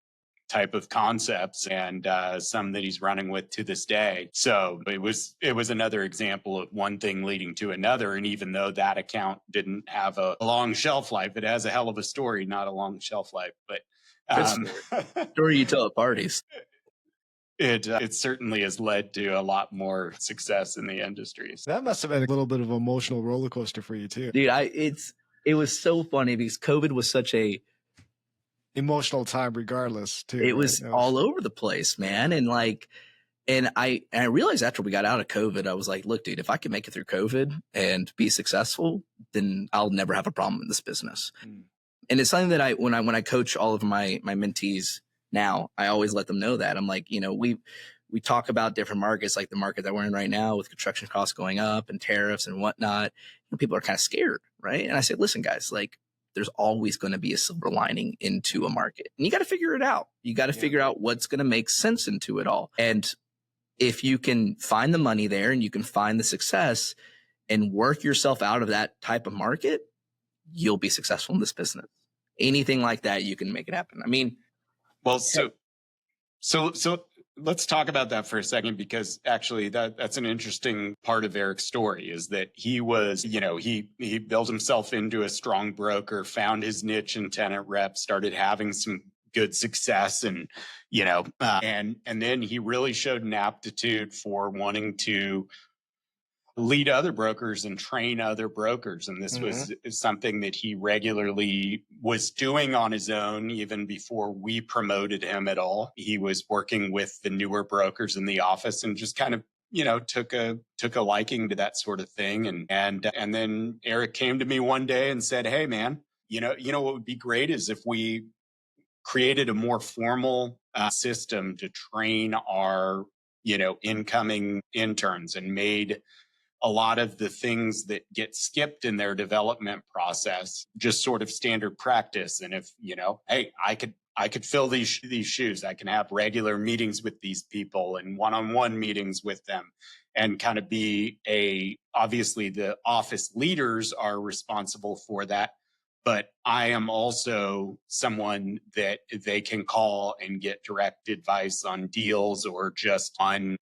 type of concepts, and some that he's running with to this day. So it was another example of one thing leading to another. And even though that account didn't have a long shelf life, it has a hell of a story, not a long shelf life. But story you tell at parties. It certainly has led to a lot more success in the industry. That must have been a little bit of an emotional roller coaster for you too. Dude, it was so funny because COVID was such a emotional time regardless too. It was all over the place, man. And I realized after we got out of COVID, I was like, look, dude, if I can make it through COVID and be successful, then I'll never have a problem in this business. And it's something that when I coach all of my mentees now, I always let them know that. I'm like, we talk about different markets, like the market that we're in right now with construction costs going up and tariffs and whatnot. People are kind of scared, right? And I say, listen, guys, there's always going to be a silver lining into a market, and you got to figure it out. You got to figure out what's going to make sense into it all. And if you can find the money there and you can find the success and work yourself out of that type of market, you'll be successful in this business. Anything like that, you can make it happen. I mean, well, so let's talk about that for a second, because actually that's an interesting part of Eric's story, is that he was, he built himself into a strong broker, found his niche in tenant rep, started having some good success, and and then he really showed an aptitude for wanting to lead other brokers and train other brokers. And this was something that he regularly was doing on his own, even before we promoted him at all. He was working with the newer brokers in the office and just kind of, took a liking to that sort of thing. And then Eric came to me one day and said, hey, man, what would be great is if we created a more formal system to train our, incoming interns, and made a lot of the things that get skipped in their development process just sort of standard practice. And if, hey, I could fill these shoes. I can have regular meetings with these people and one-on-one meetings with them, and kind of obviously the office leaders are responsible for that, but I am also someone that they can call and get direct advice on deals, or just on,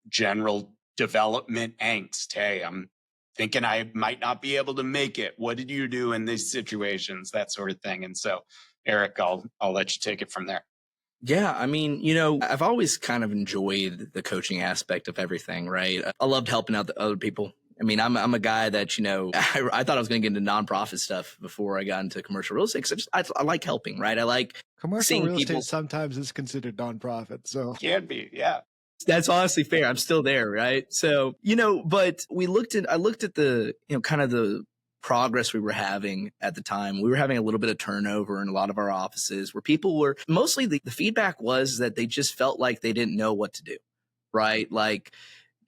general development angst. Hey, I'm thinking I might not be able to make it. What did you do in these situations? That sort of thing. And so, Eric, I'll let you take it from there. Yeah, I mean, I've always kind of enjoyed the coaching aspect of everything, right? I loved helping out the other people. I mean, I'm a guy that, I thought I was going to get into nonprofit stuff before I got into commercial real estate, because I like helping, right? I like commercial real estate sometimes is considered nonprofit. So can be, yeah. That's honestly fair. I'm still there, right? So, but I looked at the, kind of the progress we were having at the time. We were having a little bit of turnover in a lot of our offices, where people were mostly the feedback was that they just felt like they didn't know what to do, right? Like,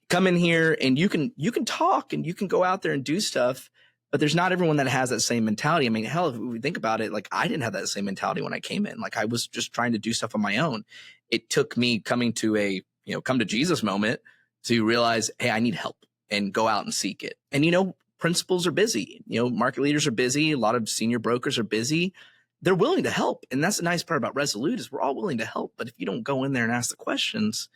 come in here and you can talk and you can go out there and do stuff, but there's not everyone that has that same mentality. I mean, hell, if we think about it, I didn't have that same mentality when I came in. I was just trying to do stuff on my own. It took me coming to a, come to Jesus moment to realize, hey, I need help, and go out and seek it. And, principals are busy, market leaders are busy. A lot of senior brokers are busy. They're willing to help. And that's the nice part about Resolut, is we're all willing to help. But if you don't go in there and ask the questions,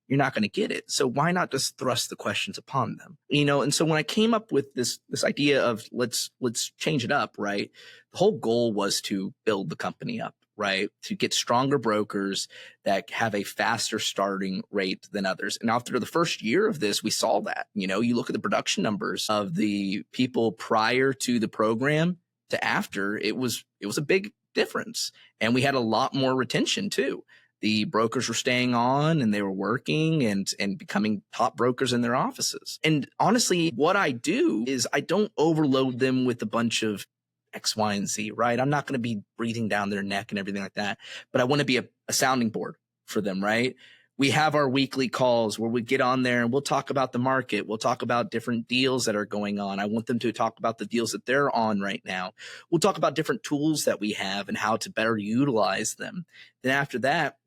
you're not going to get it. So why not just thrust the questions upon them? And so when I came up with this idea of let's change it up, right? The whole goal was to build the company up, right? To get stronger brokers that have a faster starting rate than others. And after the first year of this, we saw that. You look at the production numbers of the people prior to the program to after, it was a big difference. And we had a lot more retention too. The brokers were staying on, and they were working and becoming top brokers in their offices. And honestly, what I do is I don't overload them with a bunch of X, Y, and Z, right? I'm not going to be breathing down their neck and everything like that, but I want to be a sounding board for them, right? We have our weekly calls where we get on there and we'll talk about the market. We'll talk about different deals that are going on. I want them to talk about the deals that they're on right now. We'll talk about different tools that we have and how to better utilize them. Then after that,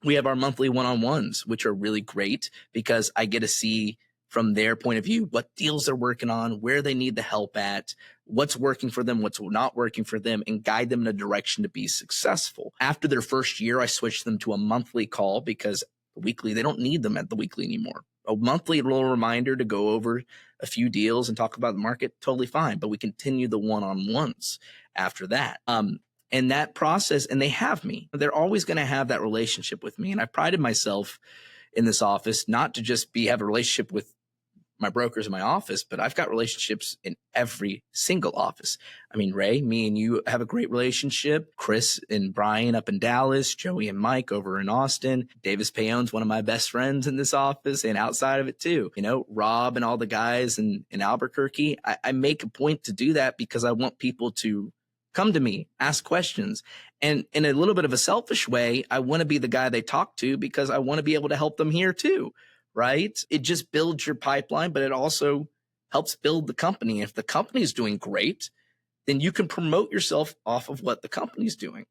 we have our monthly one-on-ones, which are really great because I get to see from their point of view what deals they're working on, where they need the help at, what's working for them, what's not working for them, and guide them in a direction to be successful. After their first year, I switched them to a monthly call because the weekly, they don't need them at the weekly anymore. A monthly little reminder to go over a few deals and talk about the market, totally fine. But we continue the one-on-ones after that. And that process, and they have me. They're always going to have that relationship with me. And I prided myself in this office not to just have a relationship with my brokers in my office, but I've got relationships in every single office. I mean, Ray, me and you have a great relationship. Chris and Brian up in Dallas, Joey and Mike over in Austin. Davis Payone's one of my best friends in this office and outside of it too. You know, Rob and all the guys in Albuquerque. I make a point to do that because I want people to come to me, ask questions. And in a little bit of a selfish way, I want to be the guy they talk to because I want to be able to help them here too. Right? It just builds your pipeline, but it also helps build the company. If the company's doing great, then you can promote yourself off of what the company's doing.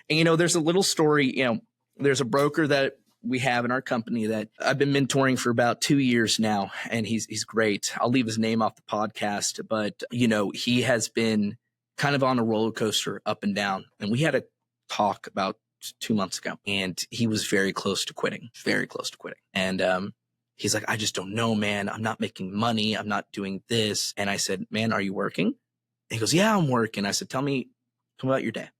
And, you know, there's a little story, you know, there's a broker that we have in our company that I've been mentoring for about 2 years now, and he's great. I'll leave his name off the podcast, but, you know, he has been kind of on a roller coaster up and down. And we had a talk about 2 months ago, and he was very close to quitting. And, he's like, I just don't know, man. I'm not making money. I'm not doing this. And I said, man, are you working? And he goes, yeah, I'm working. I said, tell me about your day.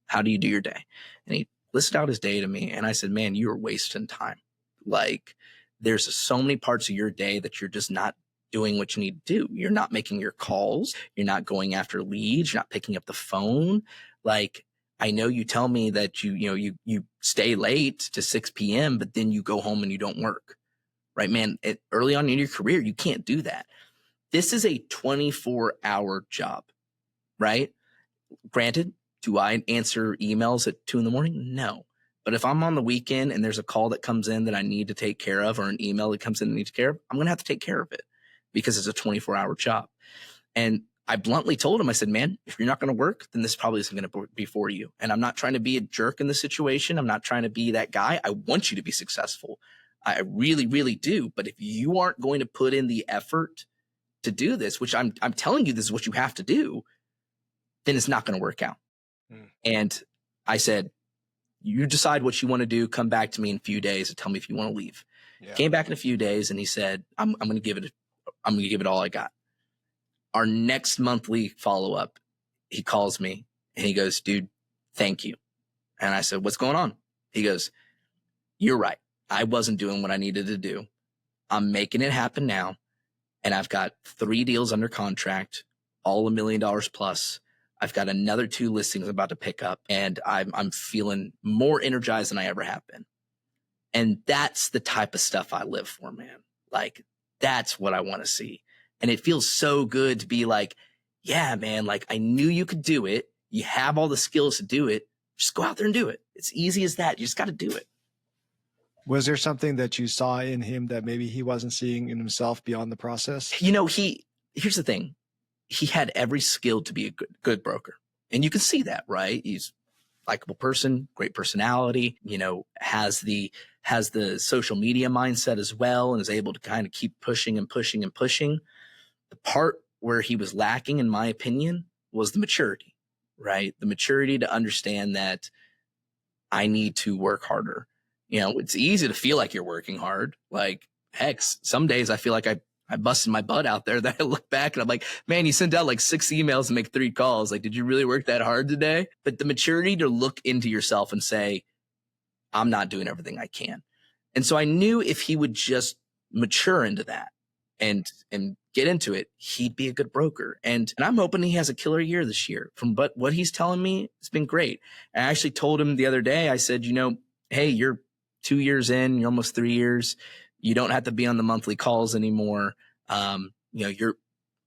How do you do your day? And he listed out his day to me. And I said, man, you are wasting time. Like, there's so many parts of your day that you're just not doing what you need to do. You're not making your calls. You're not going after leads. You're not picking up the phone. Like, I know you tell me that you stay late to 6 p.m., but then you go home and you don't work. Right, man, early on in your career, you can't do that. This is a 24-hour job, right? Granted, do I answer emails at 2 a.m? No. But if I'm on the weekend and there's a call that comes in that I need to take care of, or an email that comes in that I need to take care of, I'm going to have to take care of it because it's a 24-hour job. And I bluntly told him, I said, man, if you're not going to work, then this probably isn't going to be for you. And I'm not trying to be a jerk in this situation. I'm not trying to be that guy. I want you to be successful. I really, really do. But if you aren't going to put in the effort to do this, which I'm telling you, this is what you have to do, then it's not going to work out. And I said, you decide what you want to do. Come back to me in a few days and tell me if you want to leave. Yeah. Came back in a few days and he said, I'm going to give it all I got. Our next monthly follow-up, he calls me and he goes, dude, thank you. And I said, what's going on? He goes, you're right. I wasn't doing what I needed to do. I'm making it happen now. And I've got 3 deals under contract, all $1 million plus. I've got another 2 listings I'm about to pick up, and I'm feeling more energized than I ever have been. And that's the type of stuff I live for, man. Like, that's what I want to see. And it feels so good to be like, yeah, man, like I knew you could do it. You have all the skills to do it. Just go out there and do it. It's easy as that. You just got to do it. Was there something that you saw in him that maybe he wasn't seeing in himself beyond the process? You know, here's the thing. He had every skill to be a good broker. And you can see that, right? He's a likable person, great personality, you know, has the social media mindset as well, and is able to kind of keep pushing and pushing and pushing. The part where he was lacking, in my opinion, was the maturity, right? The maturity to understand that I need to work harder. You know, it's easy to feel like you're working hard. Like, heck, some days I feel like I busted my butt out there. That I look back and I'm like, man, you sent out like 6 emails and make 3 calls. Like, did you really work that hard today? But the maturity to look into yourself and say, I'm not doing everything I can. And so I knew if he would just mature into that and get into it, he'd be a good broker. And I'm hoping he has a killer year this year. From what he's telling me, it's been great. I actually told him the other day, I said, you know, hey, you're 2 years in, you're almost 3 years. You don't have to be on the monthly calls anymore. You know,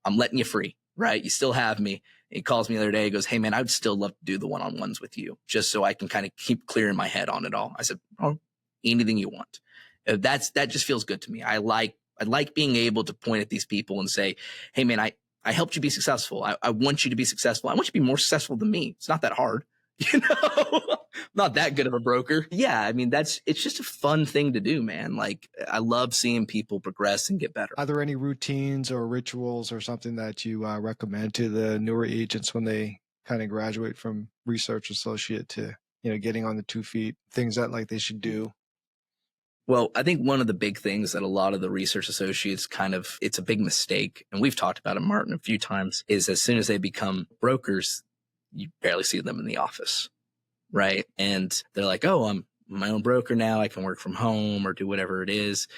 I'm letting you free, right? You still have me. And he calls me the other day. He goes, hey man, I would still love to do the one-on-ones with you just so I can kind of keep clearing my head on it all. I said, oh, anything you want. That just feels good to me. I like being able to point at these people and say, hey man, I helped you be successful. I want you to be successful. I want you to be more successful than me. It's not that hard, you know? Not that good of a broker. Yeah. I mean, it's just a fun thing to do, man. Like, I love seeing people progress and get better. Are there any routines or rituals or something that you recommend to the newer agents when they kind of graduate from research associate to, getting on the 2 feet, things that like they should do? Well, I think one of the big things that a lot of the research associates it's a big mistake, and we've talked about it, Martin, a few times, is as soon as they become brokers, you barely see them in the office, right? And they're like, oh, I'm my own broker now. I can work from home or do whatever it is.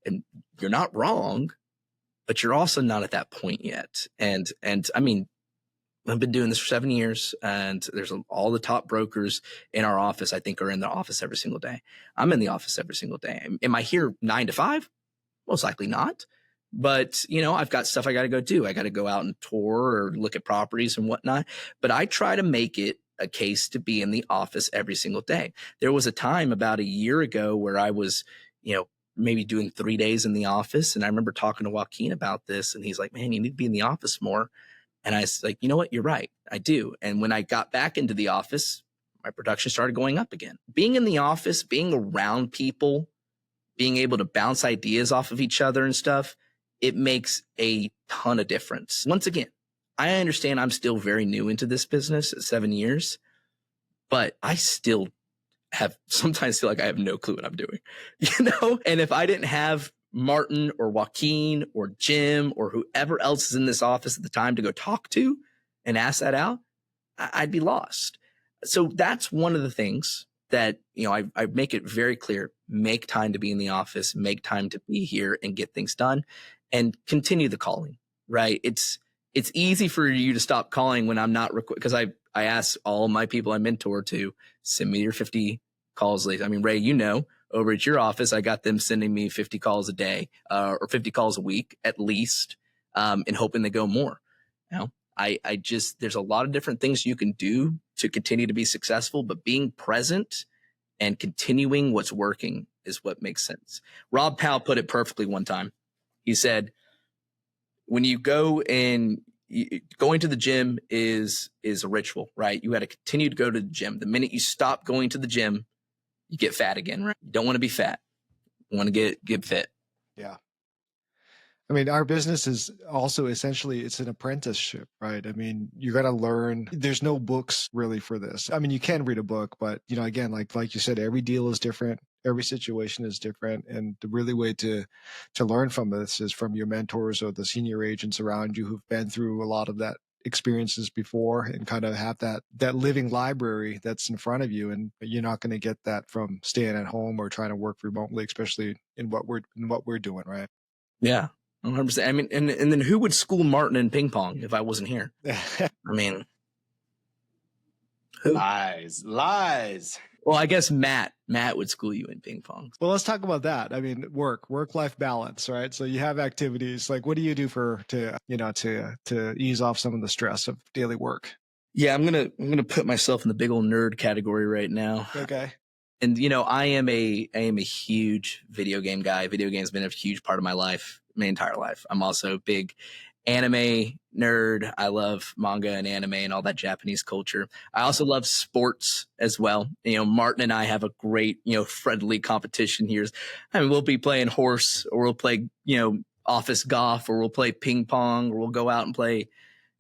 And you're not wrong, but you're also not at that point yet. And I mean, I've been doing this for 7 years, and there's all the top brokers in our office, I think, are in the office every single day. I'm in the office every single day. Am I here 9 to 5? Most likely not. But, I've got stuff I got to go do. I got to go out and tour or look at properties and whatnot. But I try to make it a case to be in the office every single day. There was a time about a year ago where I was, maybe doing 3 days in the office. And I remember talking to Joaquin about this, and he's like, man, you need to be in the office more. And I was like, you know what? You're right. I do. And when I got back into the office, my production started going up again. Being in the office, being around people, being able to bounce ideas off of each other and stuff, it makes a ton of difference. Once again, I understand I'm still very new into this business at 7 years, but I still sometimes feel like I have no clue what I'm doing, And if I didn't have Martin or Joaquin or Jim or whoever else is in this office at the time to go talk to and ask that out, I'd be lost. So that's one of the things that, I make it very clear, make time to be in the office, make time to be here and get things done and continue the calling, right? It's easy for you to stop calling when I'm not because I ask all my people I mentor to send me your 50 calls late. I mean, Ray, over at your office, I got them sending me 50 calls a day or 50 calls a week at least, and hoping they go more. There's a lot of different things you can do to continue to be successful, but being present and continuing what's working is what makes sense. Rob Powell put it perfectly one time. He said, when you go and going to the gym is a ritual, right? You got to continue to go to the gym. The minute you stop going to the gym, you get fat again, right? You don't want to be fat. You want to get fit. Yeah. I mean, our business is also essentially, it's an apprenticeship, right? I mean, you got to learn. There's no books really for this. I mean, you can read a book, but again, like you said, every deal is different. Every situation is different. And the really way to learn from this is from your mentors or the senior agents around you who've been through a lot of that experiences before and kind of have that living library that's in front of you. And you're not going to get that from staying at home or trying to work remotely, especially in what we're doing, right? Yeah. 100%. I mean, and then who would school Martin in ping pong if I wasn't here? I mean, who? Lies. Well, I guess Matt would school you in ping pong. Well, let's talk about that. I mean, work-life balance, right? So you have activities. Like, what do you do to ease off some of the stress of daily work? Yeah, I'm gonna put myself in the big old nerd category right now. Okay. And I am a huge video game guy. Video games have been a huge part of my life, my entire life. I'm also a big anime nerd. I love manga and anime and all that Japanese culture. I also love sports as well. Martin and I have a great, friendly competition here. I mean, we'll be playing horse, or we'll play, office golf, or we'll play ping pong, or we'll go out and play,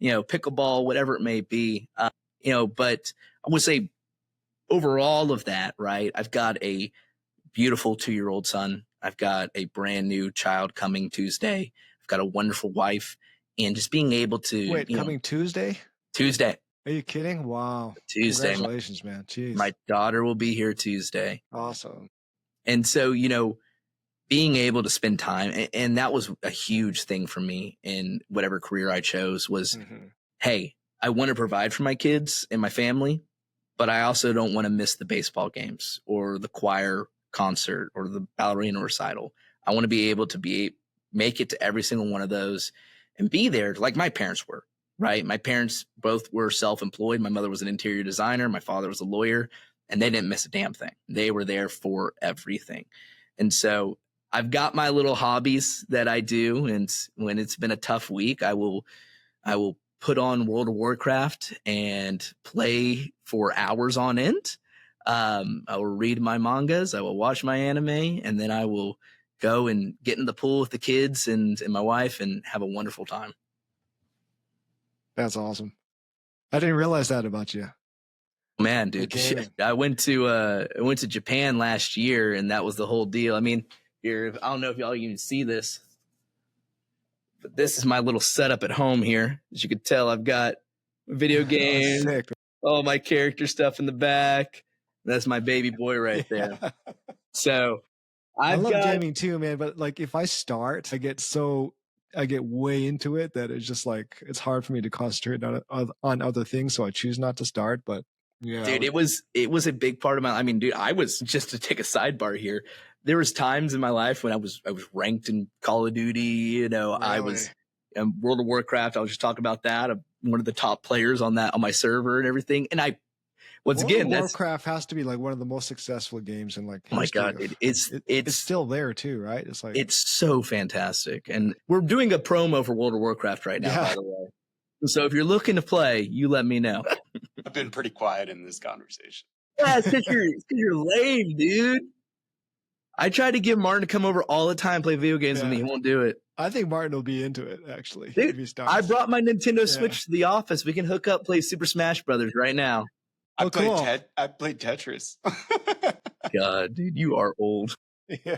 pickleball, whatever it may be. But I would say over all of that, right, I've got a beautiful 2-year-old son. I've got a brand new child coming Tuesday. I've got a wonderful wife. And just being able to coming Tuesday? Tuesday. Are you kidding? Wow. Tuesday. Congratulations, man. Jeez. My daughter will be here Tuesday. Awesome. And so, being able to spend time, and that was a huge thing for me in whatever career I chose was, hey, I want to provide for my kids and my family, but I also don't want to miss the baseball games or the choir concert or the ballerina recital. I want to be able to make it to every single one of those and be there like my parents were, right? My parents both were self-employed. My mother was an interior designer. My father was a lawyer, and they didn't miss a damn thing. They were there for everything. And so I've got my little hobbies that I do. And when it's been a tough week, I will put on World of Warcraft and play for hours on end. I will read my mangas, I will watch my anime, and then I will go and get in the pool with the kids and my wife and have a wonderful time. That's awesome. I didn't realize that about you. Man, dude, I went to Japan last year, and that was the whole deal. I mean, here, I don't know if y'all even see this, but this is my little setup at home here. As you can tell, I've got video games, Sick. all my character stuff in the back. That's my baby boy right there. Yeah. So I love gaming too, man. But like, if I start, I get way into it that it's just like, it's hard for me to concentrate on other things. So I choose not to start. But yeah, dude, it was a big part of I mean, dude, I was, just to take a sidebar here, there was times in my life when I was ranked in Call of Duty, you know, really? I was in World of Warcraft. I was just talking about that. I'm one of the top players on my server and everything. And World of Warcraft has to be like one of the most successful games in like history. Oh my God, dude, it's still there too, right? It's like, it's so fantastic. And we're doing a promo for World of Warcraft right now, by the way. So if you're looking to play, you let me know. I've been pretty quiet in this conversation. Yeah, it's because you're lame, dude. I tried to get Martin to come over all the time, play video games with me. He won't do it. I think Martin will be into it, actually. Dude, if he starts. I brought my Nintendo Switch to the office. We can hook up, play Super Smash Brothers right now. I played Tetris. God, dude, you are old. Yeah.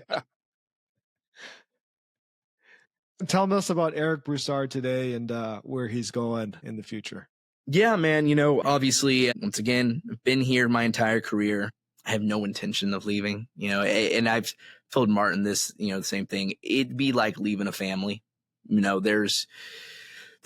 Tell us about Eric Broussard today and where he's going in the future. Yeah, man. You know, obviously, once again, I've been here my entire career. I have no intention of leaving, you know, and I've told Martin this, you know, the same thing. It'd be like leaving a family. You know, there's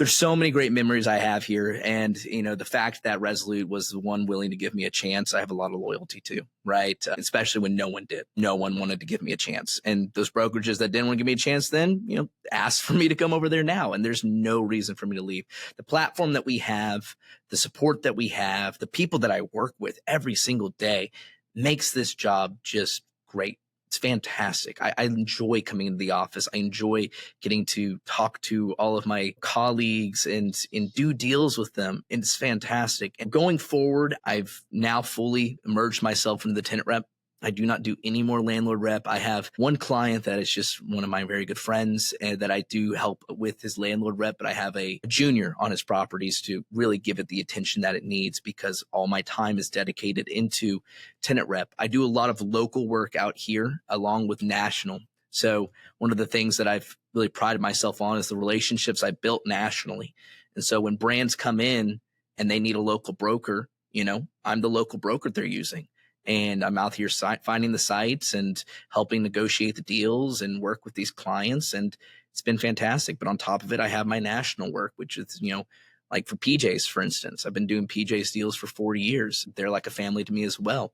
so many great memories I have here. And, you know, the fact that Resolut was the one willing to give me a chance, I have a lot of loyalty to, right? Especially when no one did. No one wanted to give me a chance. And those brokerages that didn't want to give me a chance then, you know, asked for me to come over there now. And there's no reason for me to leave. The platform that we have, the support that we have, the people that I work with every single day makes this job just great. It's fantastic. I enjoy coming into the office. I enjoy getting to talk to all of my colleagues and do deals with them. And it's fantastic. And going forward, I've now fully immersed myself into the tenant rep. I do not do any more landlord rep. I have one client that is just one of my very good friends and that I do help with his landlord rep, but I have a junior on his properties to really give it the attention that it needs because all my time is dedicated into tenant rep. I do a lot of local work out here along with national. So one of the things that I've really prided myself on is the relationships I built nationally. And so when brands come in and they need a local broker, you know, I'm the local broker they're using. And I'm out here finding the sites and helping negotiate the deals and work with these clients. And it's been fantastic. But on top of it, I have my national work, which is, you know, like for PJs, for instance, I've been doing PJs deals for 40 years. They're like a family to me as well.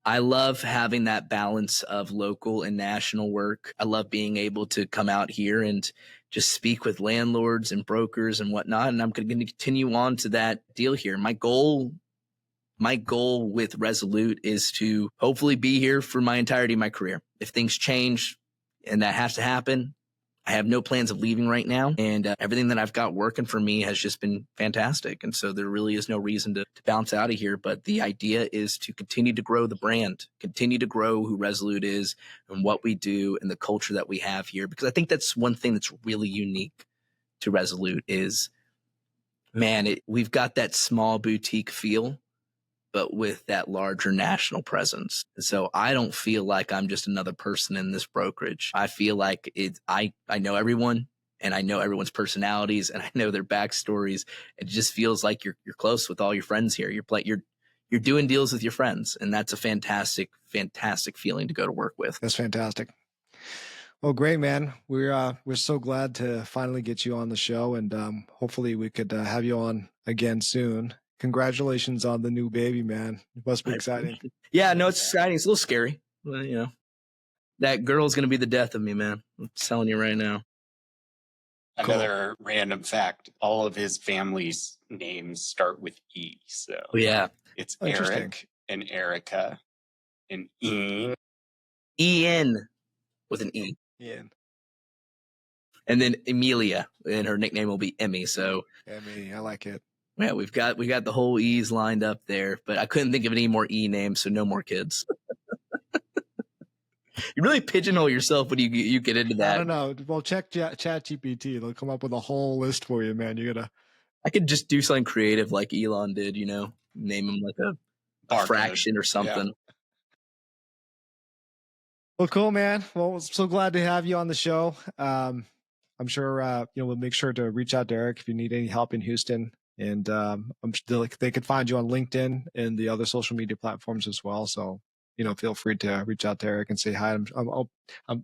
I love having that balance of local and national work. I love being able to come out here and just speak with landlords and brokers and whatnot. And I'm going to continue on to that deal here. My goal with Resolut is to hopefully be here for my entirety of my career. If things change and that has to happen, I have no plans of leaving right now. And everything that I've got working for me has just been fantastic. And so there really is no reason to bounce out of here. But the idea is to continue to grow the brand, continue to grow who Resolut is and what we do and the culture that we have here. Because I think that's one thing that's really unique to Resolut is, man, we've got that small boutique feel, but with that larger national presence. So I don't feel like I'm just another person in this brokerage. I feel like I know everyone and I know everyone's personalities and I know their backstories. It just feels like you're close with all your friends here. You're doing deals with your friends. And that's a fantastic, fantastic feeling to go to work with. That's fantastic. Well, great, man. We're so glad to finally get you on the show and hopefully we could have you on again soon. Congratulations on the new baby, man. It must be exciting. Yeah, no, it's exciting. It's a little scary. Well, you know, that girl's going to be the death of me, man. I'm telling you right now. Another random fact, all of his family's names start with E. So yeah, it's Eric and Erica and Ian with an E. Ian. And then Emilia, and her nickname will be Emmy. So Emmy, I like it. Yeah, we got the whole E's lined up there, but I couldn't think of any more E names, so no more kids. You really pigeonhole yourself when you get into that. I don't know. Well, check ChatGPT. They'll come up with a whole list for you, man. You gotta. I could just do something creative like Elon did, name him like a fraction or something. Yeah. Well, cool, man. Well, so glad to have you on the show. I'm sure we'll make sure to reach out to Eric if you need any help in Houston, and I'm still they could find you on LinkedIn and the other social media platforms as well. So feel free to reach out to Eric and say hi.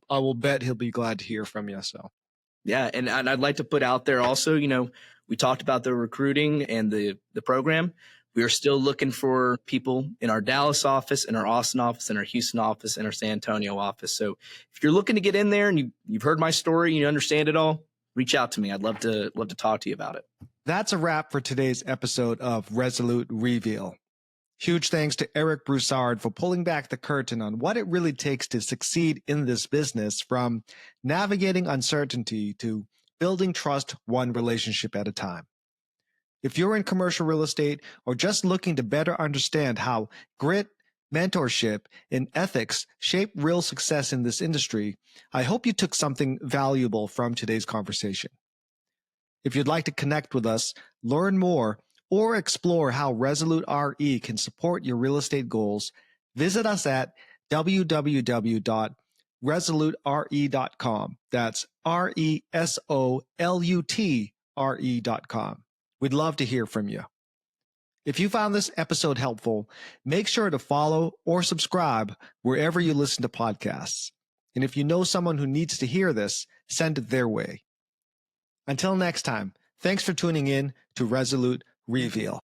I will bet he'll be glad to hear from you. So yeah, and I'd like to put out there also, we talked about the recruiting and the program. We are still looking for people in our Dallas office, in our Austin office, in our Houston office, and our San Antonio office. So if you're looking to get in there and you've heard my story, you understand it all, reach out to me. I'd love to talk to you about it. That's a wrap for today's episode of Resolut REveal. Huge thanks to Eric Broussard for pulling back the curtain on what it really takes to succeed in this business, from navigating uncertainty to building trust one relationship at a time. If you're in commercial real estate or just looking to better understand how grit, mentorship, and ethics shape real success in this industry, I hope you took something valuable from today's conversation. If you'd like to connect with us, learn more, or explore how Resolut RE can support your real estate goals, visit us at www.resolutre.com. That's RESOLUTRE.com. We'd love to hear from you. If you found this episode helpful, make sure to follow or subscribe wherever you listen to podcasts. And if you know someone who needs to hear this, send it their way. Until next time, thanks for tuning in to Resolut REveal.